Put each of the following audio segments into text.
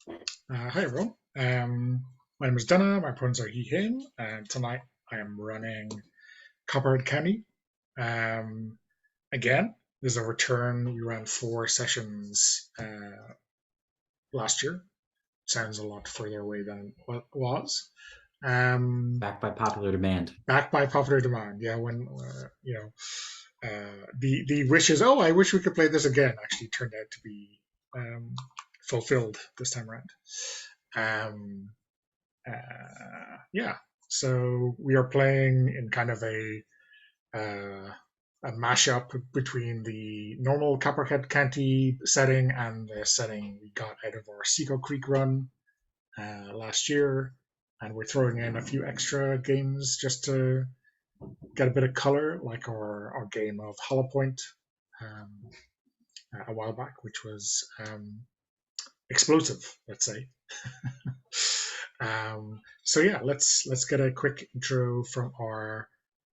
Hi everyone. My name is Dana. My pronouns are he, him, and tonight I am running Copperhead County. Um, Again, this is a return. We ran 4 sessions last year. Sounds a lot further away than what it was. Um, Backed by popular demand. Backed by popular demand. Yeah, when the wishes. Oh, I wish we could play this again. Actually, turned out to be fulfilled this time around. Um, yeah, so we are playing in kind of a mashup between the normal Copperhead County setting and the setting we got out of our Seagull Creek run last year, and we're throwing in a few extra games just to get a bit of color, like our game of Hollow Point um, a while back, which was explosive, let's say. So yeah, let's get a quick intro from our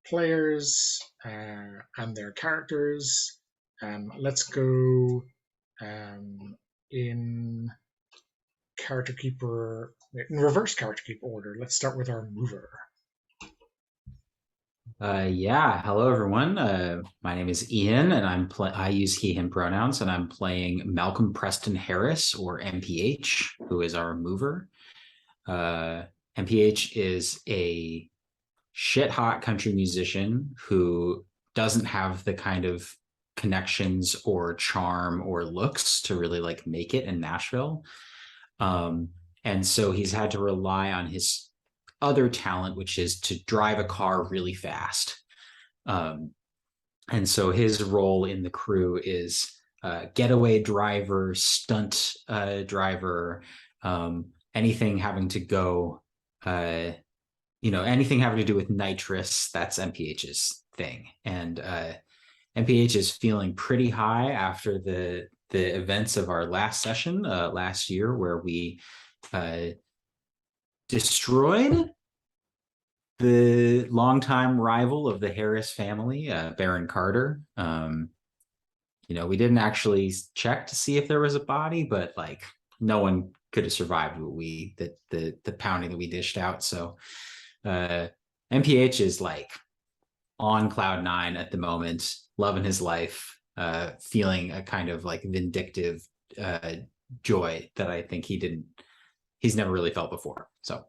players and their characters. Let's go in character keeper in reverse character keeper order. Let's start with our mover. Yeah, hello everyone. My name is Ian, and I use he/him pronouns, and I'm playing Malcolm Preston Harris, or MPH, who is our mover. Uh, MPH is a shit hot country musician who doesn't have the kind of connections or charm or looks to really like make it in Nashville. Um, and so he's had to rely on his other talent, which is to drive a car really fast. Um, and so his role in the crew is getaway driver, stunt driver, anything having to go, uh, anything having to do with nitrous. That's MPH's thing. And MPH is feeling pretty high after the events of our last session last year, where we uh, destroyed the longtime rival of the Harris family, Baron Carter. We didn't actually check to see if there was a body, but like no one could have survived what the pounding that we dished out. So MPH is like on cloud nine at the moment, loving his life, feeling a kind of like vindictive uh, joy that I think he's never really felt before. So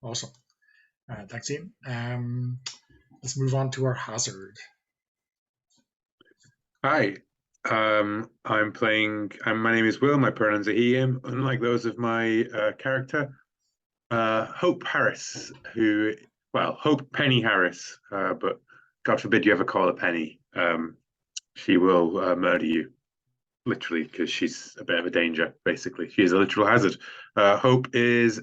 Awesome. Thanks, Ian. Let's move on to our hazard. Hi, my name is Will. My pronouns are he, him, unlike those of my character. Hope Harris, Hope Penny Harris, but God forbid you ever call her Penny. She will murder you, literally, because she's a bit of a danger, basically. She is a literal hazard. Hope is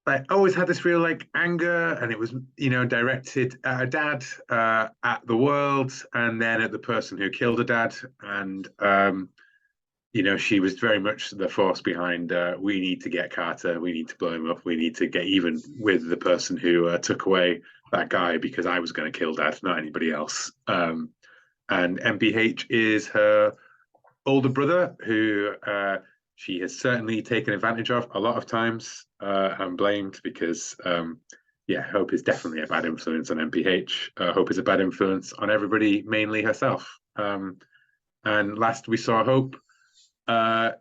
I always had this real like anger, and it was directed at her dad, at the world, and then at the person who killed her dad. And she was very much the force behind. We need to get Carter. We need to blow him up. We need to get even with the person who took away that guy, because I was going to kill dad, not anybody else. And MPH is her older brother, who she has certainly taken advantage of a lot of times, and blamed, because Hope is definitely a bad influence on MPH. Hope is a bad influence on everybody, mainly herself. And last we saw Hope,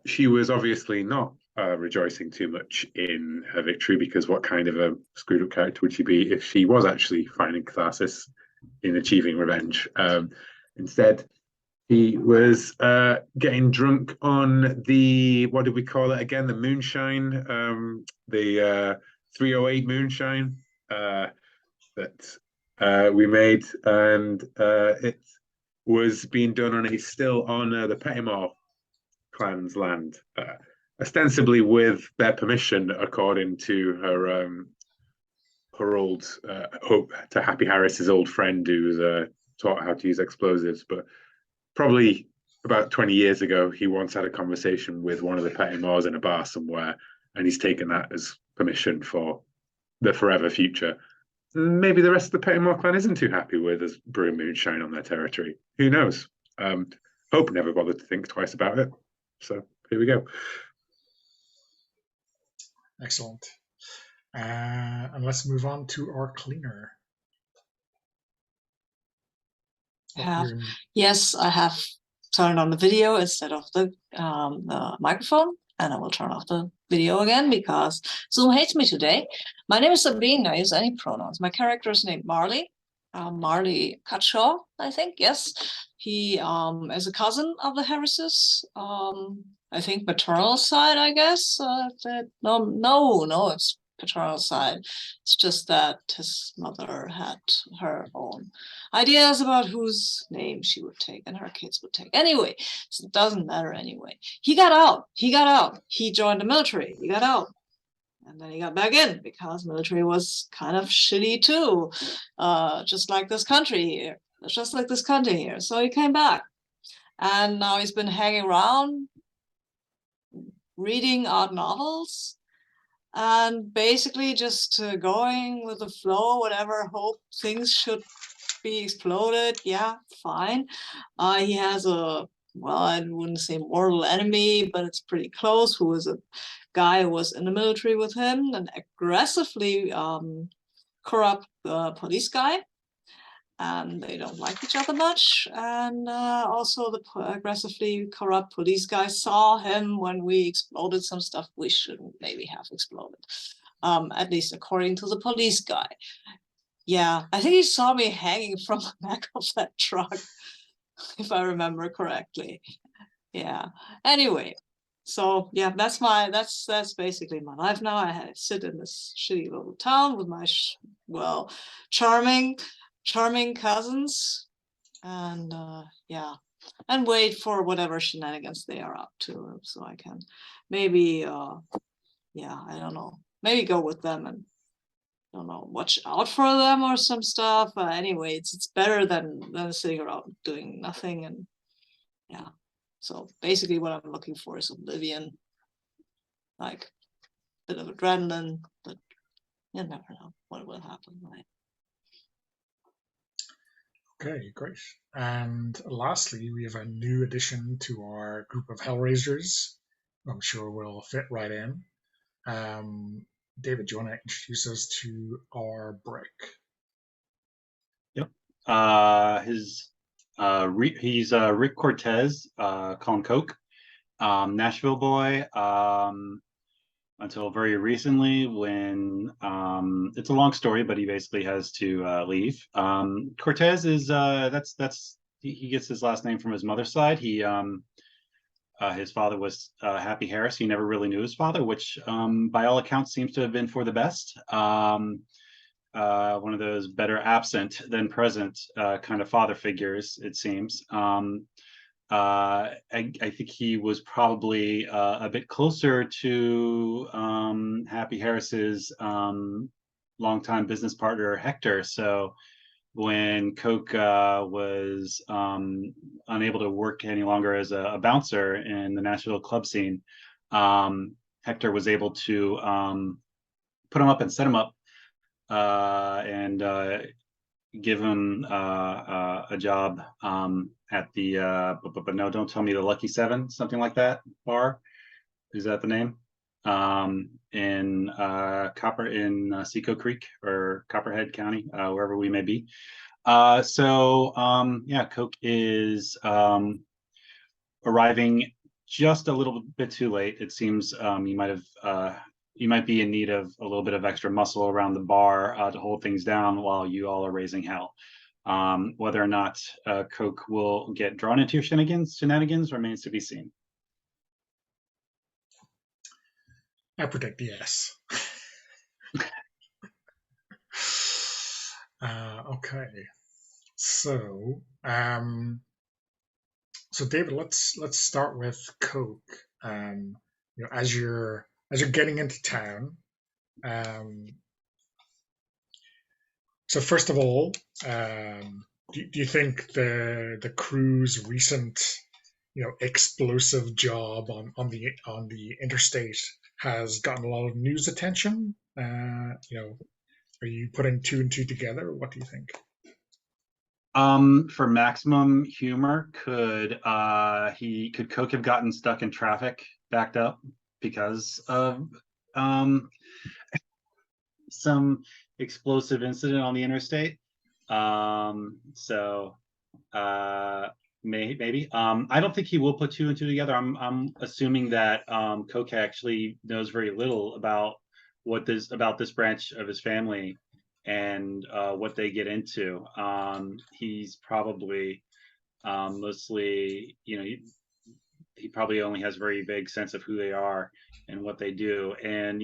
she was obviously not rejoicing too much in her victory, because what kind of a screwed up character would she be if she was actually finding catharsis in achieving revenge? Instead, he was getting drunk on what did we call it again? The moonshine, the 308 moonshine that we made, and it was being done on still on the Pettimore clan's land, ostensibly with their permission, according to her old Hope to Happy Harris's old friend, who's taught how to use explosives, but probably about 20 years ago, he once had a conversation with one of the Pettimores in a bar somewhere, and he's taken that as permission for the forever future. Maybe the rest of the Pettimore clan isn't too happy with us brewing moonshine on their territory. Who knows? Hope never bothered to think twice about it. So here we go. Excellent. And let's move on to our cleaner. Yes, I have turned on the video instead of the microphone, and I will turn off the video again because Zoom hates me today. My name is Sabine. I use any pronouns. My character is named Marley. Marley Cutshaw, I think. Yes, he is a cousin of the Harrises. I think maternal side, I guess. No, it's paternal side. It's just that his mother had her own ideas about whose name she would take and her kids would take. Anyway, so it doesn't matter anyway. He got out. He joined the military. He got out. And then he got back in because military was kind of shitty too. Just like this country here. So he came back. And now he's been hanging around, reading art novels, and basically just going with the flow, whatever hope things should be exploded. Yeah, fine. He has I wouldn't say mortal enemy, but it's pretty close, who was a guy who was in the military with him, an aggressively corrupt police guy. And they don't like each other much. And also the aggressively corrupt police guy saw him when we exploded some stuff we shouldn't maybe have exploded, at least according to the police guy. Yeah, I think he saw me hanging from the back of that truck, if I remember correctly. Yeah, anyway. So yeah, that's basically my life now. I sit in this shitty little town with my charming cousins, and yeah, and wait for whatever shenanigans they are up to, so I can maybe yeah, I don't know, maybe go with them and I don't know, watch out for them or some stuff. Anyway, it's better than sitting around doing nothing. And yeah, so basically what I'm looking for is oblivion, like a bit of adrenaline, but you never know what will happen, right? Okay, great. And lastly, we have a new addition to our group of Hellraisers. I'm sure will fit right in. David, do you want to introduce us to our brick? Yep. He's Rick Cortez, call him Coke, Nashville boy. Until very recently, when it's a long story, but he basically has to leave. Cortez is he gets his last name from his mother's side. His father was Happy Harris. He never really knew his father, which by all accounts seems to have been for the best. One of those better absent than present kind of father figures, it seems. I think he was probably a bit closer to Happy Harris's longtime business partner, Hector. So when Coke was unable to work any longer as a bouncer in the Nashville club scene, Hector was able to put him up and set him up and give him a job at the but no, don't tell me, the Lucky Seven, something like that bar. Is that the name? In Seco Creek or Copperhead County, wherever we may be. Yeah, Coke is arriving just a little bit too late. It seems you might be in need of a little bit of extra muscle around the bar to hold things down while you all are raising hell. Whether or not Coke will get drawn into your shenanigans remains to be seen. I predict yes. Okay, so David, let's start with Coke. As you're getting into town. So first of all, do you think the crew's recent explosive job on the interstate has gotten a lot of news attention? Are you putting two and two together? What do you think? For maximum humor, could Coke have gotten stuck in traffic, backed up because of some explosive incident on the interstate? So maybe. I don't think he will put two and two together. I'm assuming that Coke actually knows very little about about this branch of his family and what they get into. He's probably mostly, he probably only has a very vague sense of who they are and what they do. And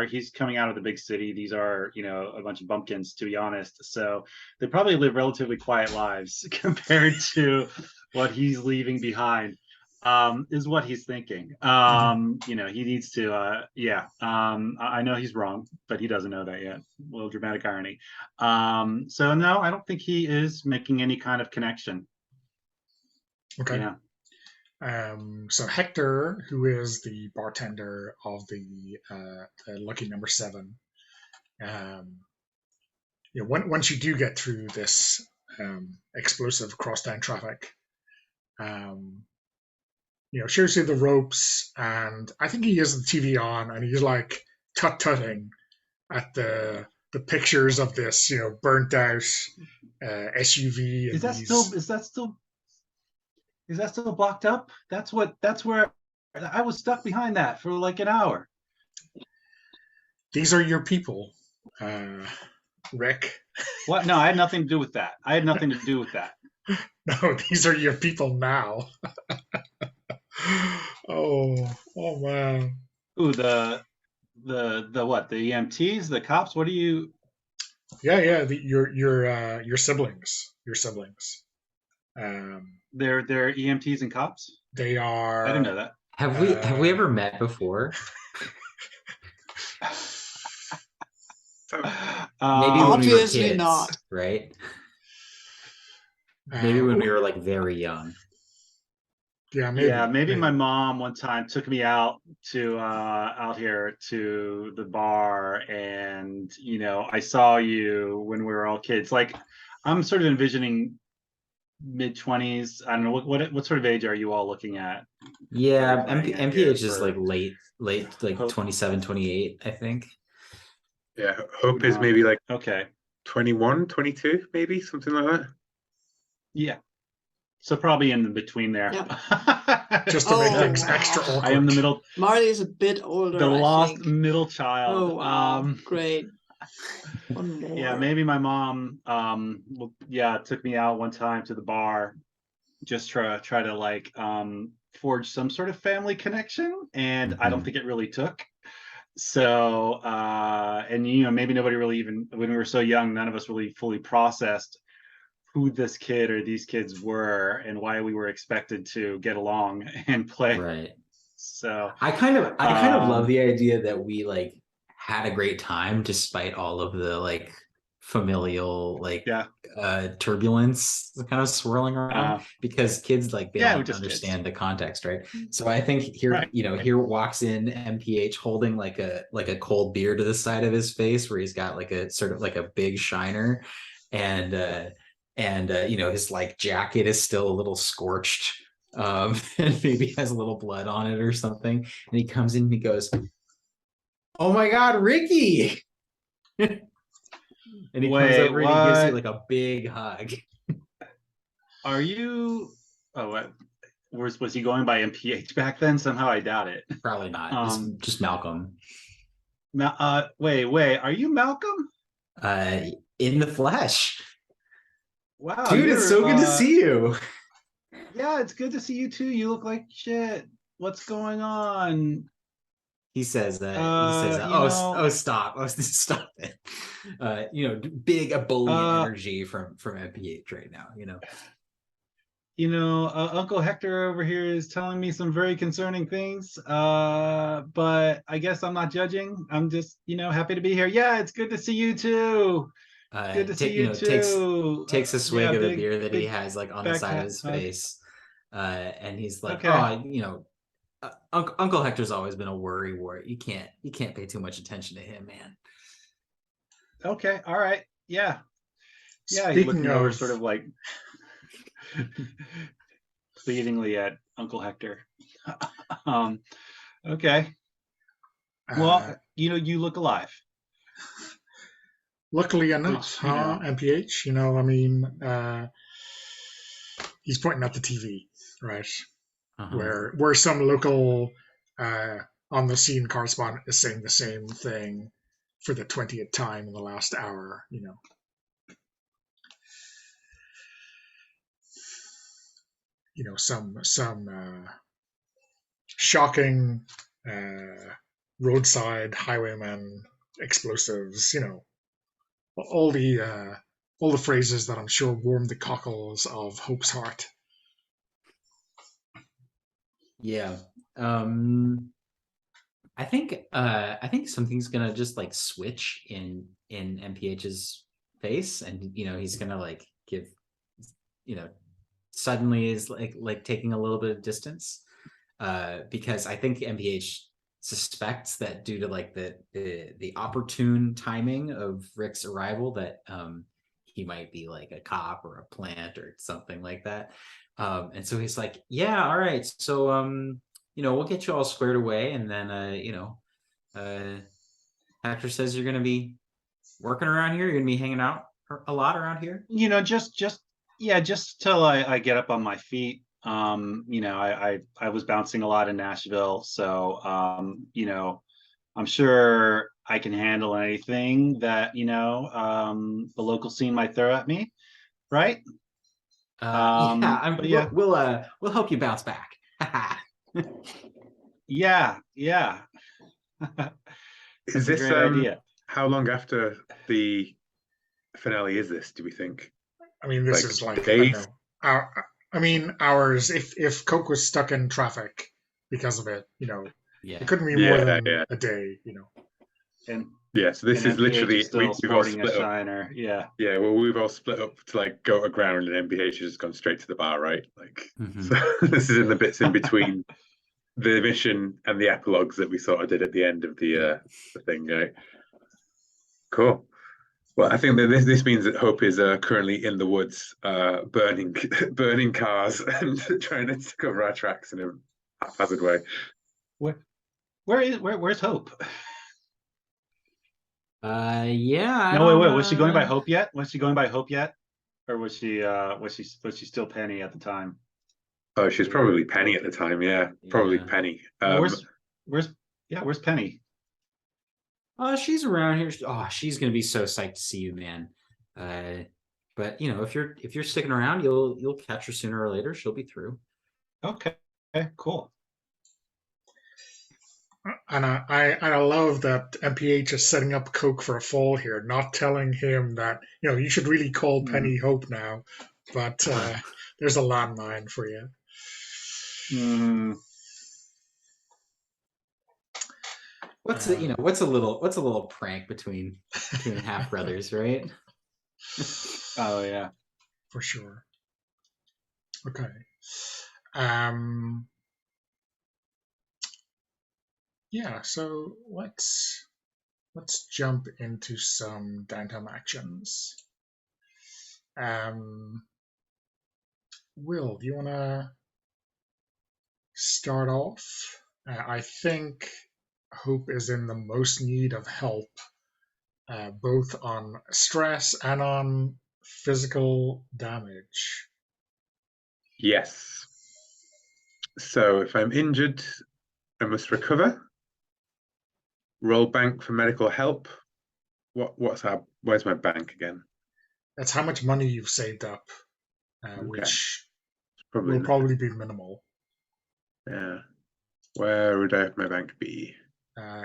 he's coming out of the big city. These are a bunch of bumpkins, to be honest. So they probably live relatively quiet lives compared to what he's leaving behind. Is what he's thinking. He needs to. I know he's wrong, but he doesn't know that yet. A little dramatic irony. So no, I don't think he is making any kind of connection. Okay. Yeah. So Hector, who is the bartender of the Lucky Number 7, once you do get through this explosive crosstown traffic, shows you the ropes, and I think he has the TV on, and he's like tut-tutting at the pictures of this, burnt out SUV. Is that still blocked up? That's where I was stuck behind that for like an hour. These are your people, Rick. What? No, I had nothing to do with that. No, these are your people now. oh man. Ooh, the what? The EMTs, the cops? What do you? Yeah. Your siblings. Your siblings. They're EMTs and cops. They are. I didn't know that. Have we ever met before? Maybe when we were kids, not. Right? Maybe when we were like very young. Yeah, maybe. My mom one time took me out to out here to the bar, and I saw you when we were all kids. Like, I'm sort of envisioning mid-20s. I don't know what sort of age are you all looking at? Yeah, MPH is like late like 27, 28, I think. Yeah, Hope is maybe like okay, 21, 22, maybe something like that. Yeah. So probably in between there. Yeah. Just to make things extra awkward. I am the middle. Marley is a bit older. The lost think. middle child. Oh wow, great. One more. Yeah, maybe my mom took me out one time to the bar, just try to like forge some sort of family connection, and I don't think it really took. So and maybe nobody really, even when we were so young, none of us really fully processed who this kid or these kids were and why we were expected to get along and play. Right. So I kind of love the idea that we like had a great time despite all of the like familial turbulence kind of swirling around, because kids like they don't understand the context, right? So I think here here walks in MPH holding like a cold beer to the side of his face, where he's got like a sort of like a big shiner, and his like jacket is still a little scorched, and maybe has a little blood on it or something, and he comes in and he goes, "Oh my God, Ricky!" And he comes over and he gives you like a big hug. Are you? Oh, what? Was he going by MPH back then? Somehow I doubt it. Probably not. Just Malcolm. Wait. Are you Malcolm? In the flesh. Wow, dude, it's so good to see you. Yeah, it's good to see you too. You look like shit. What's going on? He says that. Oh, stop! Stop it. Big ebullient energy from MPH right now. Uncle Hector over here is telling me some very concerning things. But I guess I'm not judging. I'm just, happy to be here. Yeah, it's good to see you too. Good to see you too. Takes a swig of the beer that he has like on the side of his face, and he's like, Uncle Hector's always been a worry wart. You can't pay too much attention to him, man. Okay, all right, yeah. Yeah, he's Speaking looking over, of, sort of like pleadingly at Uncle Hector. um, okay. Well, you look alive. luckily Which, enough, huh, MPH? I mean, he's pointing at the TV, right? Where some local on the scene correspondent is saying the same thing for the 20th time in the last hour. Some shocking roadside highwaymen explosives. All the phrases that I'm sure warmed the cockles of Hope's heart. Yeah. I think something's gonna just like switch in MPH's face, and he's gonna like give suddenly is like taking a little bit of distance, because I think MPH suspects that due to like the opportune timing of Rick's arrival, that he might be like a cop or a plant or something like that. And so he's like, yeah, all right, so we'll get you all squared away, and then Hector says you're gonna be working around here, you're gonna be hanging out a lot around here. Just till I get up on my feet. I was bouncing a lot in Nashville, so I'm sure I can handle anything that the local scene might throw at me, right? Yeah, we'll help you bounce back. Yeah. Is That's a this great idea. how long after the finale is this, do we think? I mean, this Like is like, days? I mean, hours. If Coke was stuck in traffic because of it, Yeah. it couldn't be more than a day, And Yeah, so this is MPH literally is still we've all sporting a split up. shiner. Yeah. Yeah, well, we've all split up to like go to ground, and MPH has just gone straight to the bar, right? Like, so this is in the bits in between the mission and the epilogues that we sort of did at the end of the thing, right? Cool. Well, I think that this means that Hope is currently in the woods, burning burning cars and trying to cover our tracks in a haphazard way. Where's Hope? Yeah. No, wait. Was she going by Hope yet? Or was she still Penny at the time? Oh, she's probably Penny at the time. Yeah, probably Penny. Where's Penny? She's around here. Oh, she's gonna be so psyched to see you, man. But if you're sticking around, you'll catch her sooner or later. She'll be through. Okay, cool. And I love that MPH is setting up Coke for a fall here, not telling him that you should really call Penny Hope now, but there's a landmine for you. What's a little prank between half brothers, right? Oh yeah, for sure. Okay. Yeah, so let's jump into some downtime actions. Will, do you want to start off? I think Hope is in the most need of help, both on stress and on physical damage. Yes. So if I'm injured, I must recover. Roll bank for medical help. Where's my bank again? That's how much money you've saved up, which will probably be minimal. Yeah. Where would I have my bank be?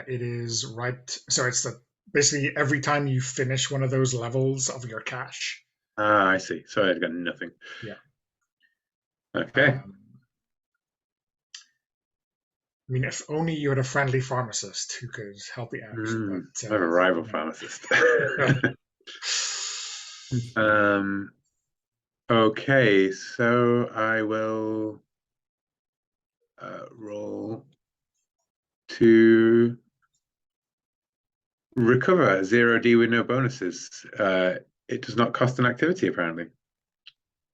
It is right. So it's basically every time you finish one of those levels of your cash. Ah, I see. So I've got nothing. Yeah. Okay. I mean, if only you had a friendly pharmacist who could help you out. But, I have a rival pharmacist. Okay, so I will roll to recover 0D with no bonuses. it does not cost an activity apparently.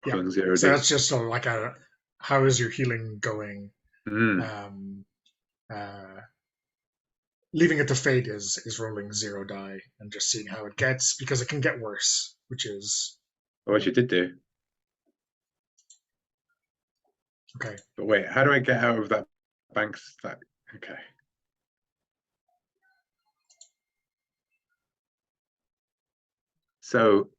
Yeah. Rolling 0 So D. that's just like a how is your healing going? Mm. Uh, leaving it to fate is rolling 0 die and just seeing how it gets because it can get worse, which is What you did do. okay. But wait, how do I get out of that bank stack? Okay. So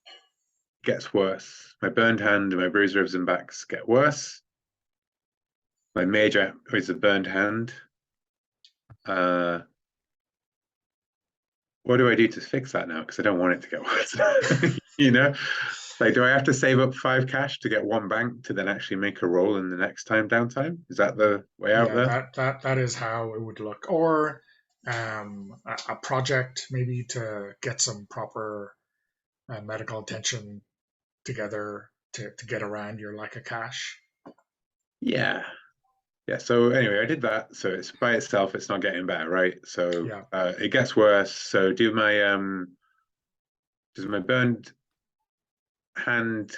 it gets worse. My burned hand and my bruised ribs and backs get worse. My major is a burned hand. What do I do to fix that now? Because I don't want it to get worse. You know, like, do I have to save up 5 cash to get 1 bank to then actually make a roll in the next time downtime? Is that the way out there? That is how it would look. Or a project maybe to get some proper medical attention together to get around your lack of cash. Yeah. Yeah. So anyway, I did that. So it's by itself, it's not getting better, right? So Yeah. it gets worse. So does my burned hand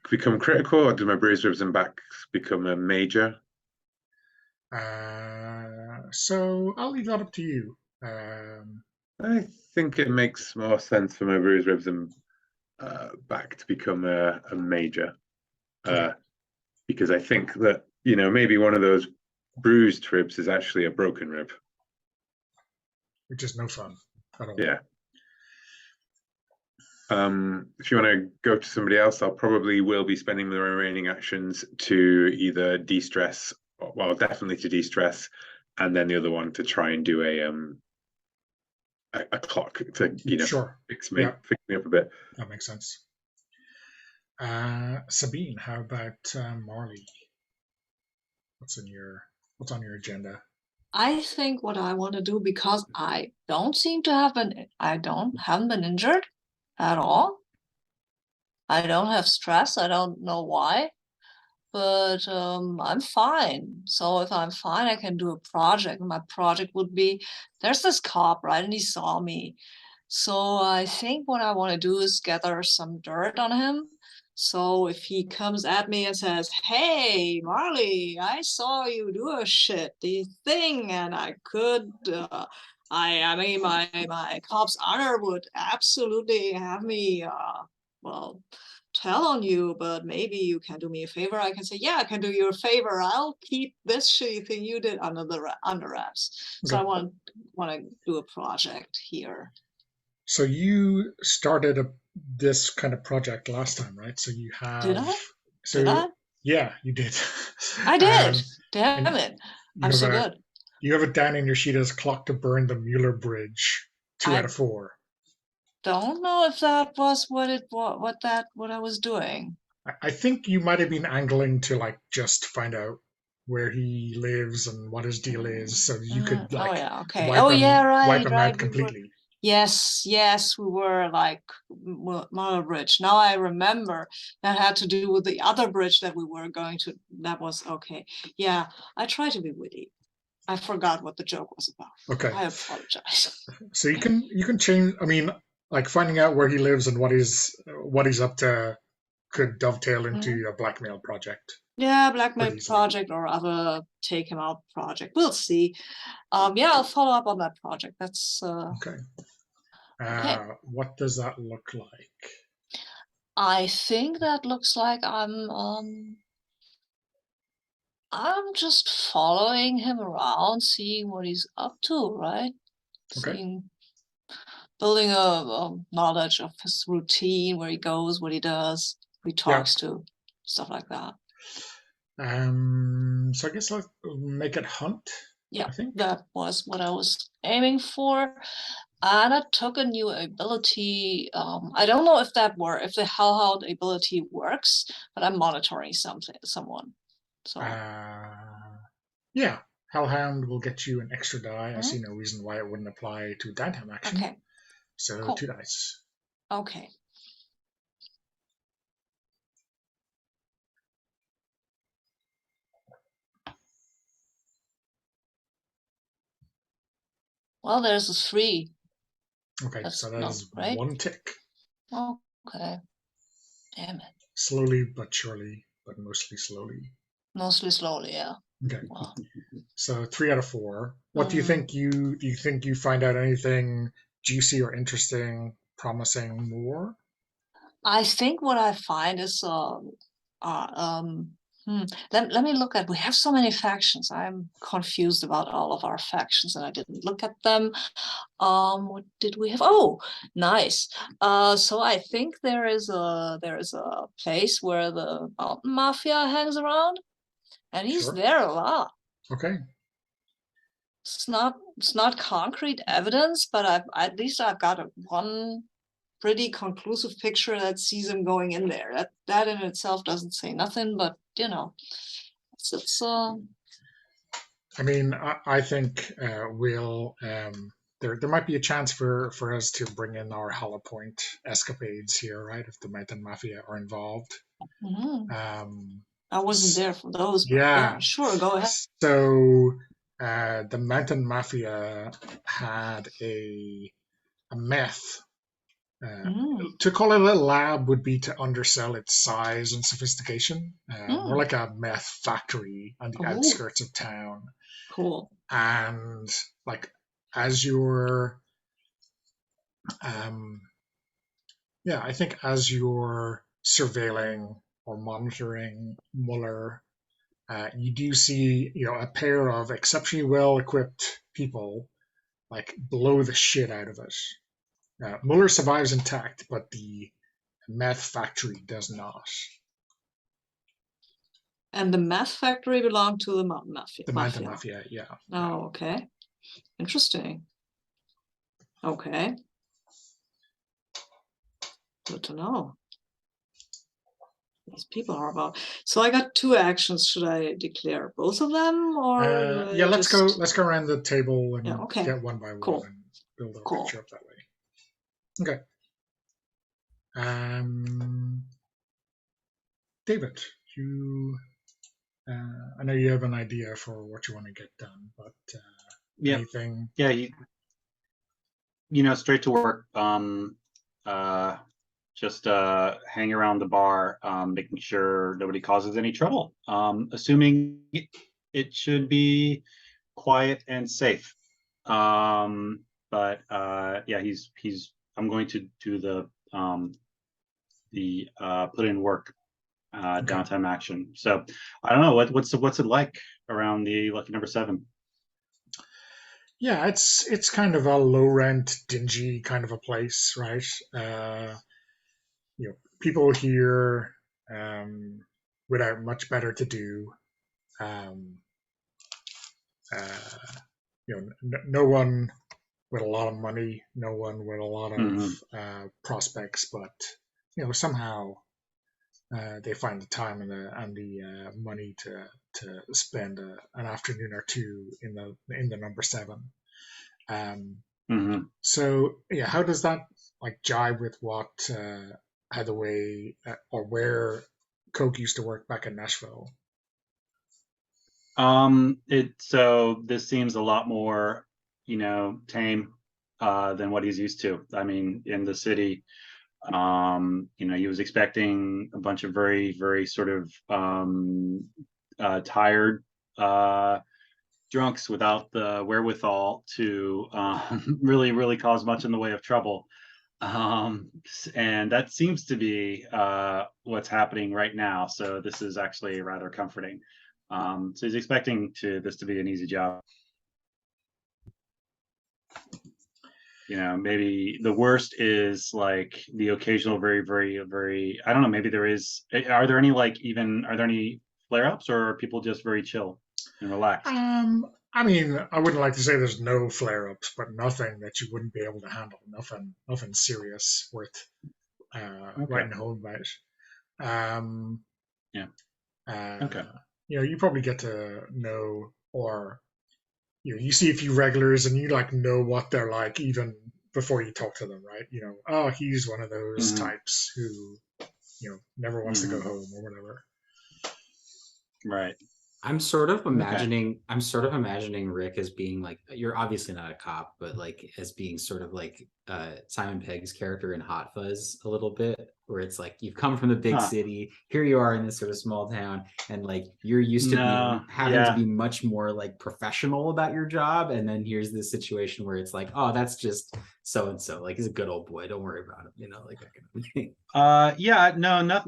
become critical, or does my bruised ribs and backs become a major? So I'll leave that up to you. I think it makes more sense for my bruised ribs and back to become a major, because I think that, you know, maybe one of those bruised ribs is actually a broken rib. Which is no fun at all. Yeah. If you want to go to somebody else, I'll probably will be spending the remaining actions to either de-stress, well, definitely to de-stress, and then the other one to try and do a clock to, you know, Sure. fix me up a bit. That makes sense. Sabine, how about Marley? What's on your agenda? I think what I want to do, because I don't seem to have haven't been injured at all. I don't have stress. I don't know why, but I'm fine. So if I'm fine, I can do a project. My project would be, there's this cop, right? And he saw me. So I think what I want to do is gather some dirt on him. So if he comes at me and says, "Hey, Marley, I saw you do a shitty thing," and I could, I mean, my cop's honor would absolutely have me, well, tell on you, but maybe you can do me a favor. I can say, yeah, I can do you a favor. I'll keep this shitty thing you did under wraps. So I want to do a project here. So you started this kind of project last time, right? So you have. Did I? So did I? Yeah, you did. I did. Damn it! I'm so good. You have it down in your sheet as clock to burn the Mueller Bridge, 2 out of 4. Don't know if that was what I was doing. I think you might have been angling to like just find out where he lives and what his deal is, so you could like okay. wipe him out We completely. Yes, we were like Muller Bridge. Now I remember that had to do with the other bridge that we were going to. That was okay. Yeah, I try to be witty. I forgot what the joke was about. Okay. I apologize. So you can change. I mean, like finding out where he lives and what he's up to could dovetail into a blackmail project. Yeah, blackmail project or other take him out project. We'll see. Yeah, I'll follow up on that project. That's okay. Okay. What does that look like? I think that looks like I'm just following him around, seeing what he's up to, right? Okay. Building a knowledge of his routine, where he goes, what he does, who he talks to, stuff like that. So I guess I'll make it hunt. Yeah, I think that was what I was aiming for. And I took a new ability. I don't know if the Hellhound ability works, but I'm monitoring someone. So yeah, Hellhound will get you an extra die. I see no reason why it wouldn't apply to a downtime action. Okay. So cool. 2 dice. Okay. Well, there's a 3. Okay, That's so that no, is right? 1 tick. Okay. Damn it. Slowly but surely, but mostly slowly. Mostly slowly, yeah. Okay, Well, so 3 out of 4. What do you think you find out anything juicy or interesting, promising more? I think what I find is uh, um let me look at, we have so many factions. I'm confused about all of our factions and I didn't look at them. What did we have? Oh, nice. So I think there is a place where the mountain mafia hangs around, and he's Sure. there a lot. Okay. It's not concrete evidence, but at least I've got one pretty conclusive picture that sees him going in there. That in itself doesn't say nothing, but it's I mean, I think we'll there might be a chance for us to bring in our Hollow Point escapades here, right? If the Mountain Mafia are involved. mhm. Um, I wasn't s- there for those, but yeah, yeah. sure, go ahead. So the Mountain Mafia had a meth. Mm, To call it a lab would be to undersell its size and sophistication. More mm. like a meth factory on the Oh, outskirts of town. cool. And like as you're, um, yeah, I think as you're surveilling or monitoring Mueller, you do see, a pair of exceptionally well-equipped people like blow the shit out of it. Mueller survives intact, but the meth factory does not. And the meth factory belonged to the mountain mafia. The Mountain Mafia, yeah. Oh, okay. Interesting. Okay. Good to know. These people are about. So I got 2 actions. Should I declare both of them or do Yeah, I let's go. just? Let's go around the table Yeah, and okay. get one by one Cool. and build our Cool. picture up that way. Okay. Um, David, you. I know you have an idea for what you want to get done, but Yeah, anything? yeah. Straight to work. Uh, just hang around the bar, making sure nobody causes any trouble. Assuming it should be quiet and safe. But yeah, he's. I'm going to do the put in work Okay. downtime action. So I don't know what's it like around the lucky number 7. Yeah, it's kind of a low rent, dingy kind of a place, right? People here without much better to do. Um, uh, no one with a lot of money, no one with a lot of Mm-hmm. prospects, but somehow they find the time and the money to spend an afternoon or two in the number 7. Um, Mm-hmm. so yeah, how does that like jive with what how the way or where Coke used to work back in Nashville? So this seems a lot more, tame than what he's used to. I mean, in the city, he was expecting a bunch of very, very sort of tired drunks without the wherewithal to really, really cause much in the way of trouble. And that seems to be what's happening right now. So this is actually rather comforting. So he's expecting this to be an easy job. Maybe the worst is like the occasional very, very, very, I don't know, maybe there is, are there any flare-ups, or are people just very chill and relaxed? I mean, I wouldn't like to say there's no flare-ups, but nothing that you wouldn't be able to handle. Nothing serious worth Okay. writing home about. Um, Yeah. uh, Okay. you probably get to know, or you see a few regulars and you like know what they're like even before you talk to them, right? Oh, he's one of those Mm-hmm. types who never wants to go Mm-hmm. home or whatever. Right. I'm sort of imagining Rick as being like, you're obviously not a cop, but like as being sort of like Simon Pegg's character in Hot Fuzz a little bit, where it's like you've come from the big Huh. city, here you are in this sort of small town, and like you're used to No, having to yeah. be much more like professional about your job, and then here's this situation where it's like, oh, that's just so and so, like he's a good old boy, don't worry about him, like that kind of thing. Yeah, no, not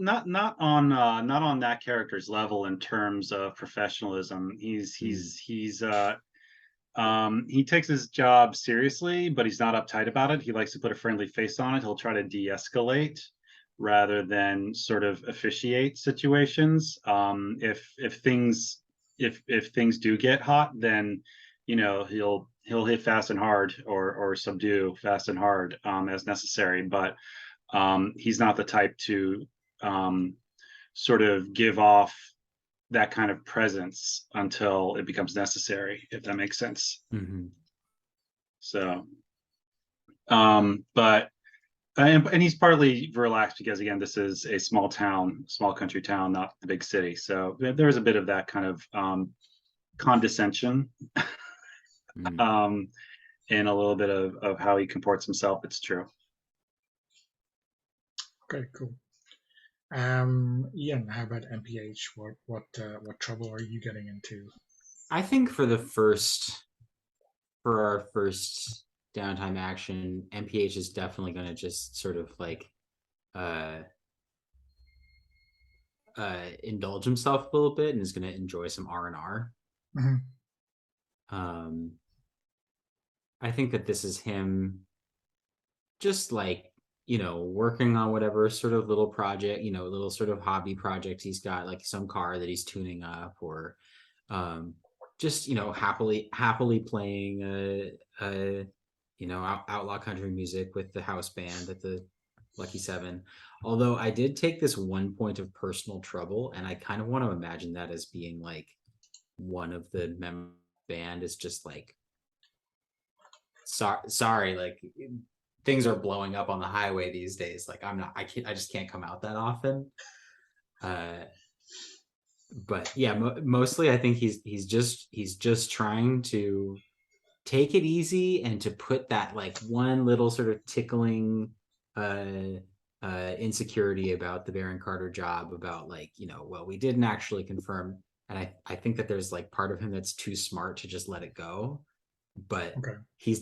on that character's level in terms of professionalism. He takes his job seriously, but he's not uptight about it. He likes to put a friendly face on it. He'll try to de-escalate rather than sort of officiate situations. If things do get hot, then he'll hit fast and hard, or subdue fast and hard as necessary. But he's not the type to sort of give off that kind of presence until it becomes necessary, if that makes sense. Mm-hmm. So, but and he's partly relaxed because, again, this is a small country town, not the big city. So there is a bit of that kind of condescension, Mm. and a little bit of how he comports himself. It's true. Okay, cool. Ian, how about MPH? What trouble are you getting into? I think for our first downtime action, MPH is definitely going to just sort of like indulge himself a little bit and is going to enjoy some R&R. Mm-hmm. I think that this is him just like, working on whatever sort of little project, little sort of hobby project he's got, like some car that he's tuning up, or just happily playing outlaw country music with the house band at the Lucky Seven. Although I did take this one point of personal trouble, and I kind of want to imagine that as being like one of the members of the band is just like, sorry, like things are blowing up on the highway these days, like I just can't come out that often. But yeah, mostly I think he's just trying to take it easy and to put that like one little sort of tickling insecurity about the Baron Carter job, about like, well, we didn't actually confirm, and I think that there's like part of him that's too smart to just let it go, but Okay. he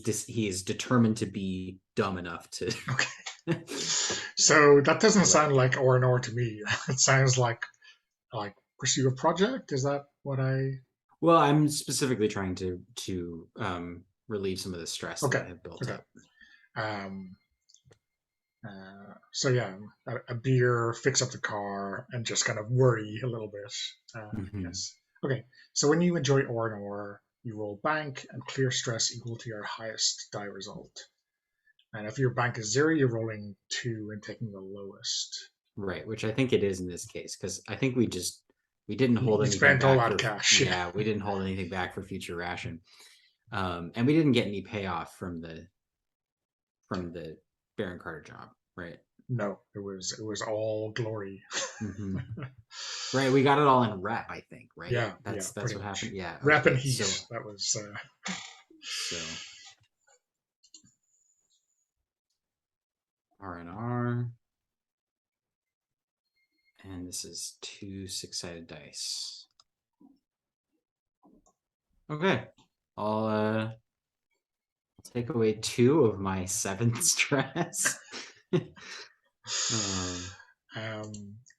is determined to be dumb enough to. Okay. So that doesn't sound like R&R to me. It sounds like pursue a project. Is that what I? Well, I'm specifically trying to relieve some of the stress that I have built up. So yeah, a beer, fix up the car, and just kind of worry a little bit. Yes. Okay. So when you enjoy R&R, you roll bank and clear stress equal to your highest die result. And if your bank is 0, you're rolling 2 and taking the lowest. Right, which I think it is in this case, because I think we didn't hold anything spent back all that for cash. Yeah, we didn't hold anything back for future ration, and we didn't get any payoff from the Baron Carter job, right? No, it was all glory. Mm-hmm. Right, we got it all in rep, I think, right? Yeah, that's what happened. Yeah, rep okay, and heat. so, that was. So R&R, and this is 2 6-sided dice. Okay, I'll take away 2 of my 7 stress.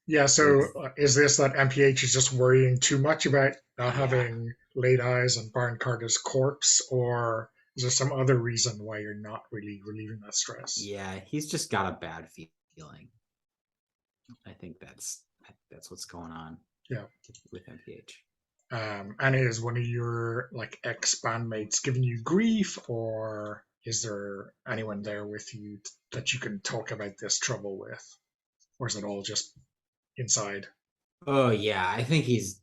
Yeah, so is this that MPH is just worrying too much about not having laid eyes on Baron Carter's corpse, or is there some other reason why you're not really relieving that stress? Yeah, he's just got a bad feeling. I think that's what's going on. Yeah, with MPH. And is one of your like ex-bandmates giving you grief, or is there anyone there with you that you can talk about this trouble with, or is it all just inside? Oh yeah, I think he's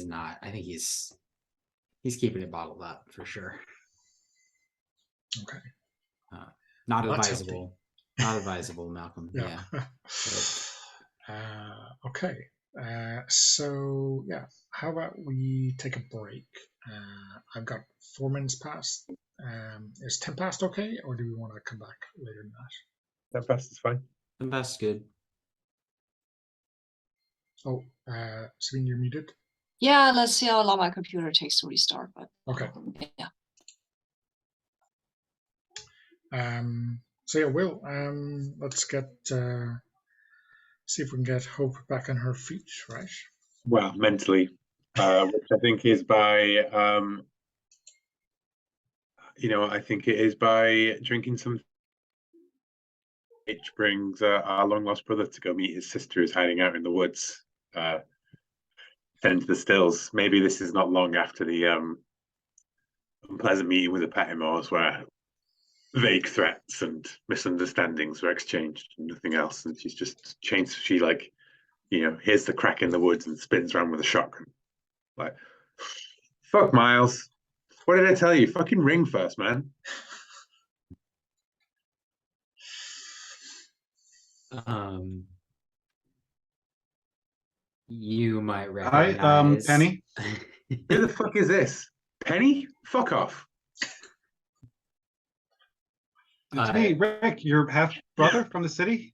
not. I think he's keeping it bottled up for sure. Okay. Not advisable. Not advisable, Malcolm. Yeah. Okay. So yeah, how about we take a break I've got 4 minutes past. Is 10 past okay, or do we want to come back later than that? That fast is fine. And that's good. Oh, Sabine, you're muted. Yeah, let's see how long my computer takes to restart. But Okay. yeah. So yeah, Will, let's get see if we can get Hope back on her feet, right? Well, mentally, which I think is by I think it is by drinking some, which brings our long lost brother to go meet his sister who's hiding out in the woods, tend to the stills. Maybe this is not long after the unpleasant meeting with the Pettimores, where vague threats and misunderstandings were exchanged and nothing else. And she's just changed. She here's the crack in the woods and spins around with a shotgun. Like, fuck Miles. What did I tell you? Fucking ring first, man. You might Hi, recognize Penny. Who the fuck is this? Penny? Fuck off. It's me, Rick, your half brother from the city.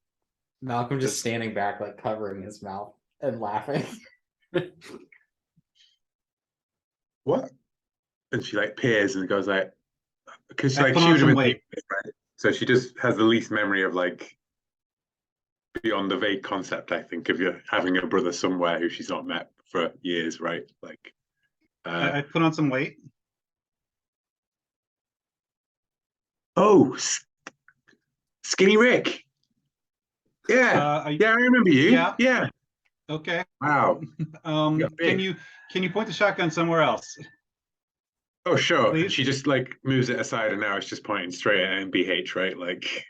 Malcolm just standing back, like covering his mouth and laughing. What? And she like peers and goes like, because I like put she on would have some been weight. right? So she just has the least memory of like beyond the vague concept, I think, of you having a brother somewhere who she's not met for years, right? Like, I put on some weight. oh, Skinny Rick. Yeah, I remember you. Yeah. Okay. Wow. Can you point the shotgun somewhere else? Oh, sure. Please? And she just like moves it aside, and now it's just pointing straight at MBH, right? Like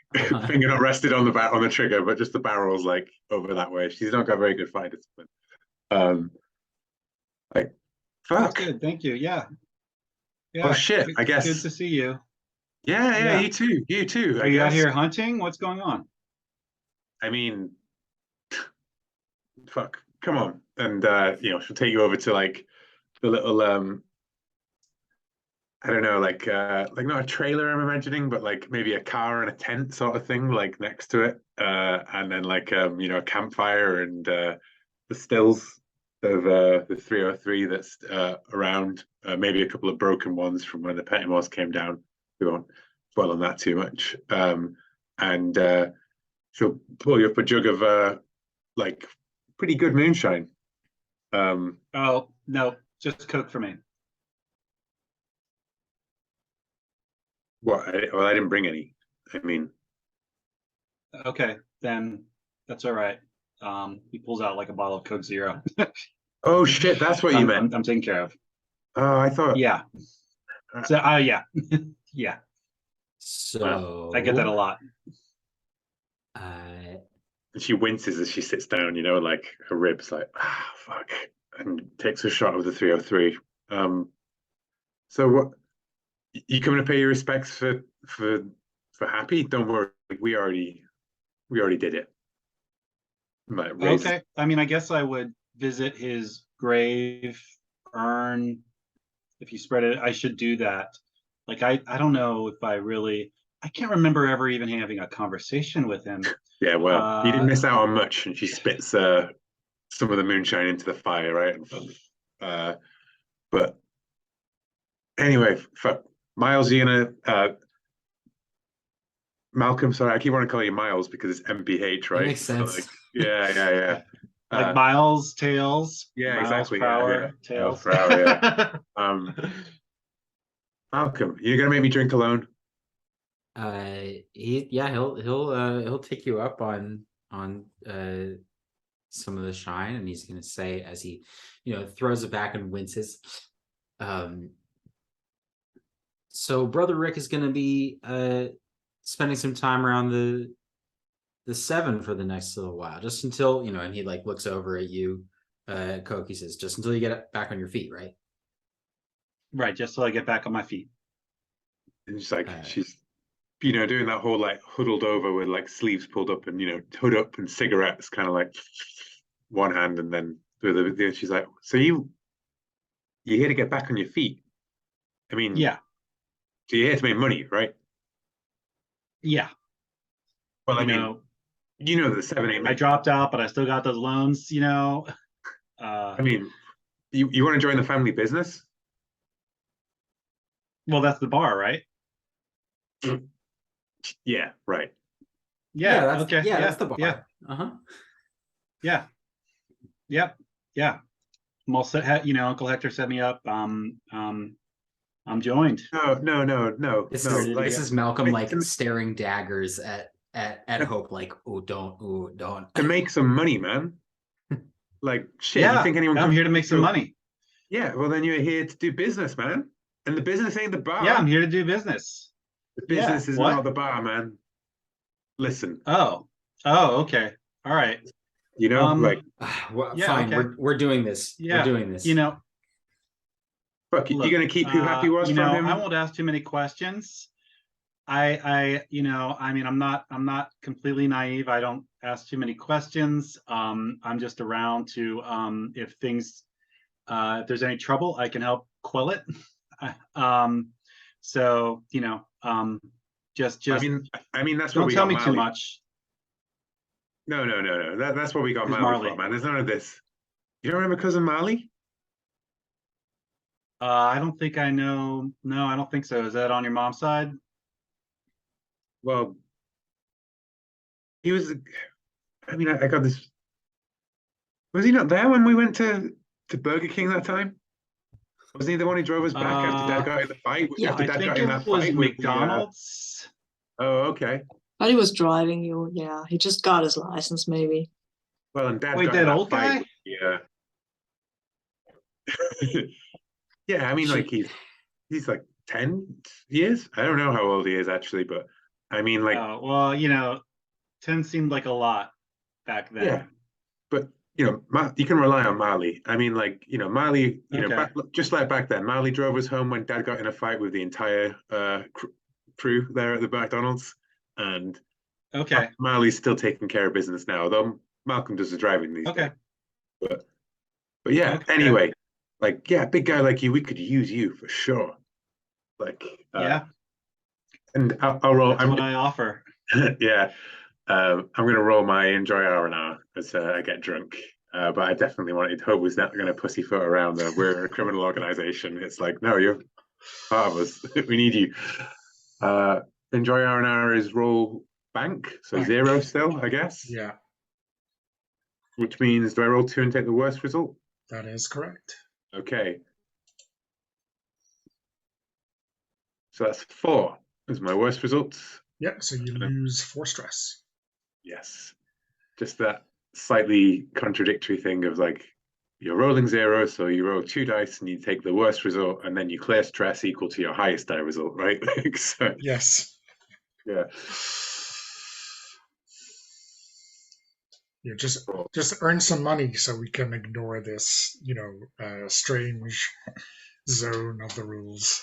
finger not rested on the trigger, but just the barrel's like over that way. She's not got very good fire discipline. Like, fuck. That's good. Thank you. Yeah. Oh shit. I guess. Good to see you. Yeah. You too. You too. Are you out here hunting? What's going on? I mean, fuck. Come on, and she'll take you over to like the little I don't know, like not a trailer I'm imagining, but like maybe a car and a tent sort of thing, like next to it, and then like a campfire and the stills of the 303 that's around, maybe a couple of broken ones from when the Pettimores came down. We won't dwell on that too much. And she'll pull you up a jug of like pretty good moonshine. Oh no, just Coke for me. Well, I didn't bring any. I mean, Okay, then that's all right. He pulls out like a bottle of Coke Zero. oh shit, that's what you meant. I'm taken care of. Oh, I thought. Yeah. So, yeah, yeah. So I get that a lot. And she winces as she sits down. Like her ribs, like fuck, and takes a shot of the 303. So what? You coming to pay your respects for Happy? Don't worry, we already did it. Okay. I mean, I guess I would visit his grave, urn. If you spread it, I should do that. Like, I don't know if I can't remember ever even having a conversation with him. Yeah, well, you didn't miss out on much. And she spits some of the moonshine into the fire, right? But anyway, fuck. Miles, you gonna Malcolm, sorry, I keep wanting to call you Miles because it's MPH, right? That makes sense. Like, yeah. Like Miles Tails. Yeah, Miles exactly. Prower, Yeah. Tails. Miles Prower, yeah. Malcolm, you're gonna make me drink alone? He'll take you up on some of the shine, and he's gonna say as he throws it back and winces. So Brother Rick is gonna be spending some time around the 7 for the next little while, just until and he like looks over at you, Coke. He says, just until you get back on your feet, right? Right, just till I get back on my feet. And she's doing that whole like huddled over with like sleeves pulled up and hood up and cigarettes, kind of like one hand, and then with the she's like, so you're here to get back on your feet? I mean, Yeah, so you're here to make money, right? yeah. Well, I You mean, know, the 7 8 I make. dropped out, but I still got those loans. I mean, you want to join the family business? Well, that's the bar, right? Yeah, right. Yeah, Yeah. Okay. that's Yeah. the Yeah. bar. Uh-huh. Yeah. Yep. Yeah. I'm all set. Uncle Hector set me up. I'm joined. This No. is Ready to Like, this go. is Malcolm to, like to, staring daggers at to Hope, like, ooh, don't. make some money, man. Like, shit, you Yeah. think anyone I'm comes here to make some to? money. Yeah, well, then you're here to do business, man. And the business ain't the Yeah. I'm bar. here to do business. The Yeah. business is not What? the bar, man. Listen, Oh. Oh. Okay. All right. like, Well, Yeah. fine, Okay. we're doing this. We're Yeah. doing this. fuck, you Look. gonna keep who Happy was from I him? won't ask too many questions. I mean, I'm not completely naive. I don't ask too many questions. I'm just around to, if there's any trouble, I can help quell it. um, so, just I mean, that's where don't we tell got me too Marley. much. No. That's where we got Who's Marley Marley? from, man. There's none of this. You don't remember cousin Marley? I don't think I know. No, I don't think so. Is that on your mom's side? Well, he was. I mean, I got this. Was he not there when we went to Burger King that time? Wasn't he the one who drove us back after Dad got in the fight? Yeah. After I Dad think got in it that was fight with the. McDonald's. Oh, okay. But he was driving you. Yeah, he just got his license, maybe. Well, and Dad Wait, got in that that old fight guy? with the. Yeah, I mean, like he's like 10 years. I don't know how old he is actually, but I mean, like, Oh, well, 10 seemed like a lot back then. yeah, but you can rely on Marley. I mean, like, Marley, Okay. just like back then, Marley drove us home when Dad got in a fight with the entire crew there at the McDonald's, and Okay. Marley's still taking care of business now, although Malcolm does the driving these Okay. days. But yeah, Okay. anyway, like, yeah, big guy like you, we could use you for sure. Like, Yeah, and I'll roll. that's what I offer. Yeah, I'm gonna roll my enjoy R&R as I get drunk. But I definitely wanted Hope was not gonna pussyfoot around. We're a criminal organization. It's like, no, you're part of us. We need you. Enjoy R&R is roll bank, so Bank. 0 still, I guess. Yeah, Which means, do I roll 2 and take the worst result? that is correct. Okay. So that's 4 is my worst result. Yeah, so you lose 4 stress. Yes. Just that slightly contradictory thing of like, you're rolling 0, so you roll 2 dice and you take the worst result, and then you clear stress equal to your highest die result, right? So, Yes. yeah. You just earn some money so we can ignore this, strange zone of the rules.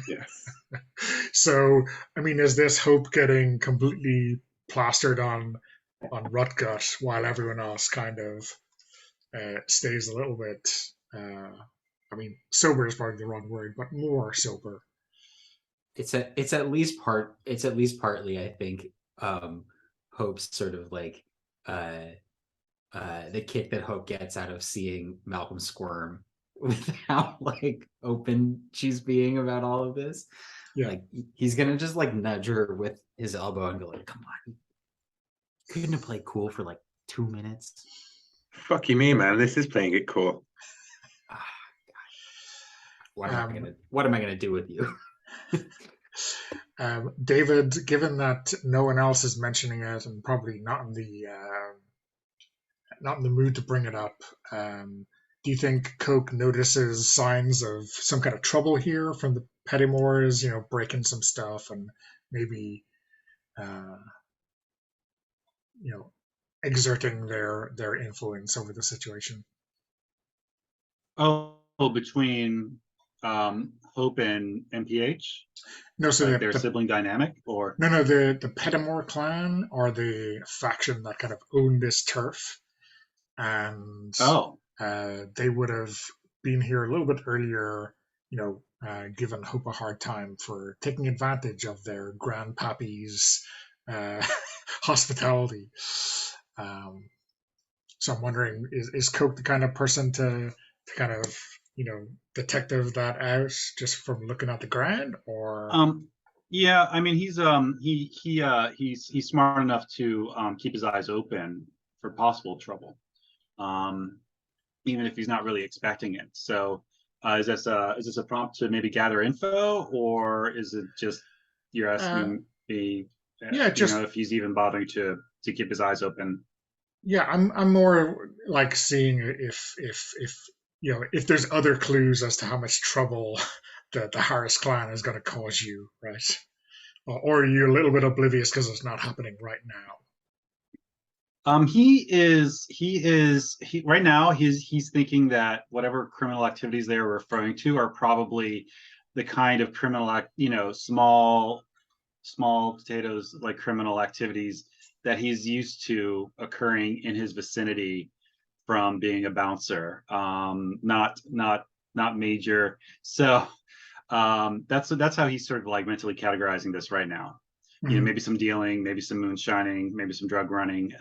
Yes. So, I mean, is this Hope getting completely plastered on Rutgut while everyone else kind of stays a little bit? I mean, sober is probably the wrong word, but more sober. It's at least partly, I think, Hope's sort of like the kick that Hope gets out of seeing Malcolm squirm with how like open she's being about all of this. Yeah. Like he's gonna just like nudge her with his elbow and go like, "Come on, couldn't have played cool for like 2 minutes." Fuck you, me, man. This is playing it cool. Ah, what am I gonna do with you? David, given that no one else is mentioning it and probably not in the mood to bring it up, do you think Coke notices signs of some kind of trouble here from the Pettymores? Breaking some stuff and maybe exerting their influence over the situation. Oh, between Hope and MPH, No, so like their sibling dynamic, or no, the Pettimore clan are the faction that kind of own this turf, and oh, they would have been here a little bit earlier, given Hope a hard time for taking advantage of their grandpappy's hospitality. So I'm wondering, is Coke the kind of person to kind of, detective that out just from looking at the ground, or? Yeah, I mean he's smart enough to keep his eyes open for possible trouble, even if he's not really expecting it. So is this a prompt to maybe gather info, or is it just you're asking me, Yeah, just if he's even bothering to keep his eyes open? yeah. I'm more like seeing if there's other clues as to how much trouble the Harris clan is going to cause you, right? Or are you a little bit oblivious because it's not happening right now? He right now he's thinking that whatever criminal activities they are referring to are probably the kind of criminal small potatoes, like criminal activities that he's used to occurring in his vicinity from being a bouncer. Not major. So that's how he's sort of like mentally categorizing this right now. Mm-hmm. Maybe some dealing, maybe some moonshining, maybe some drug running,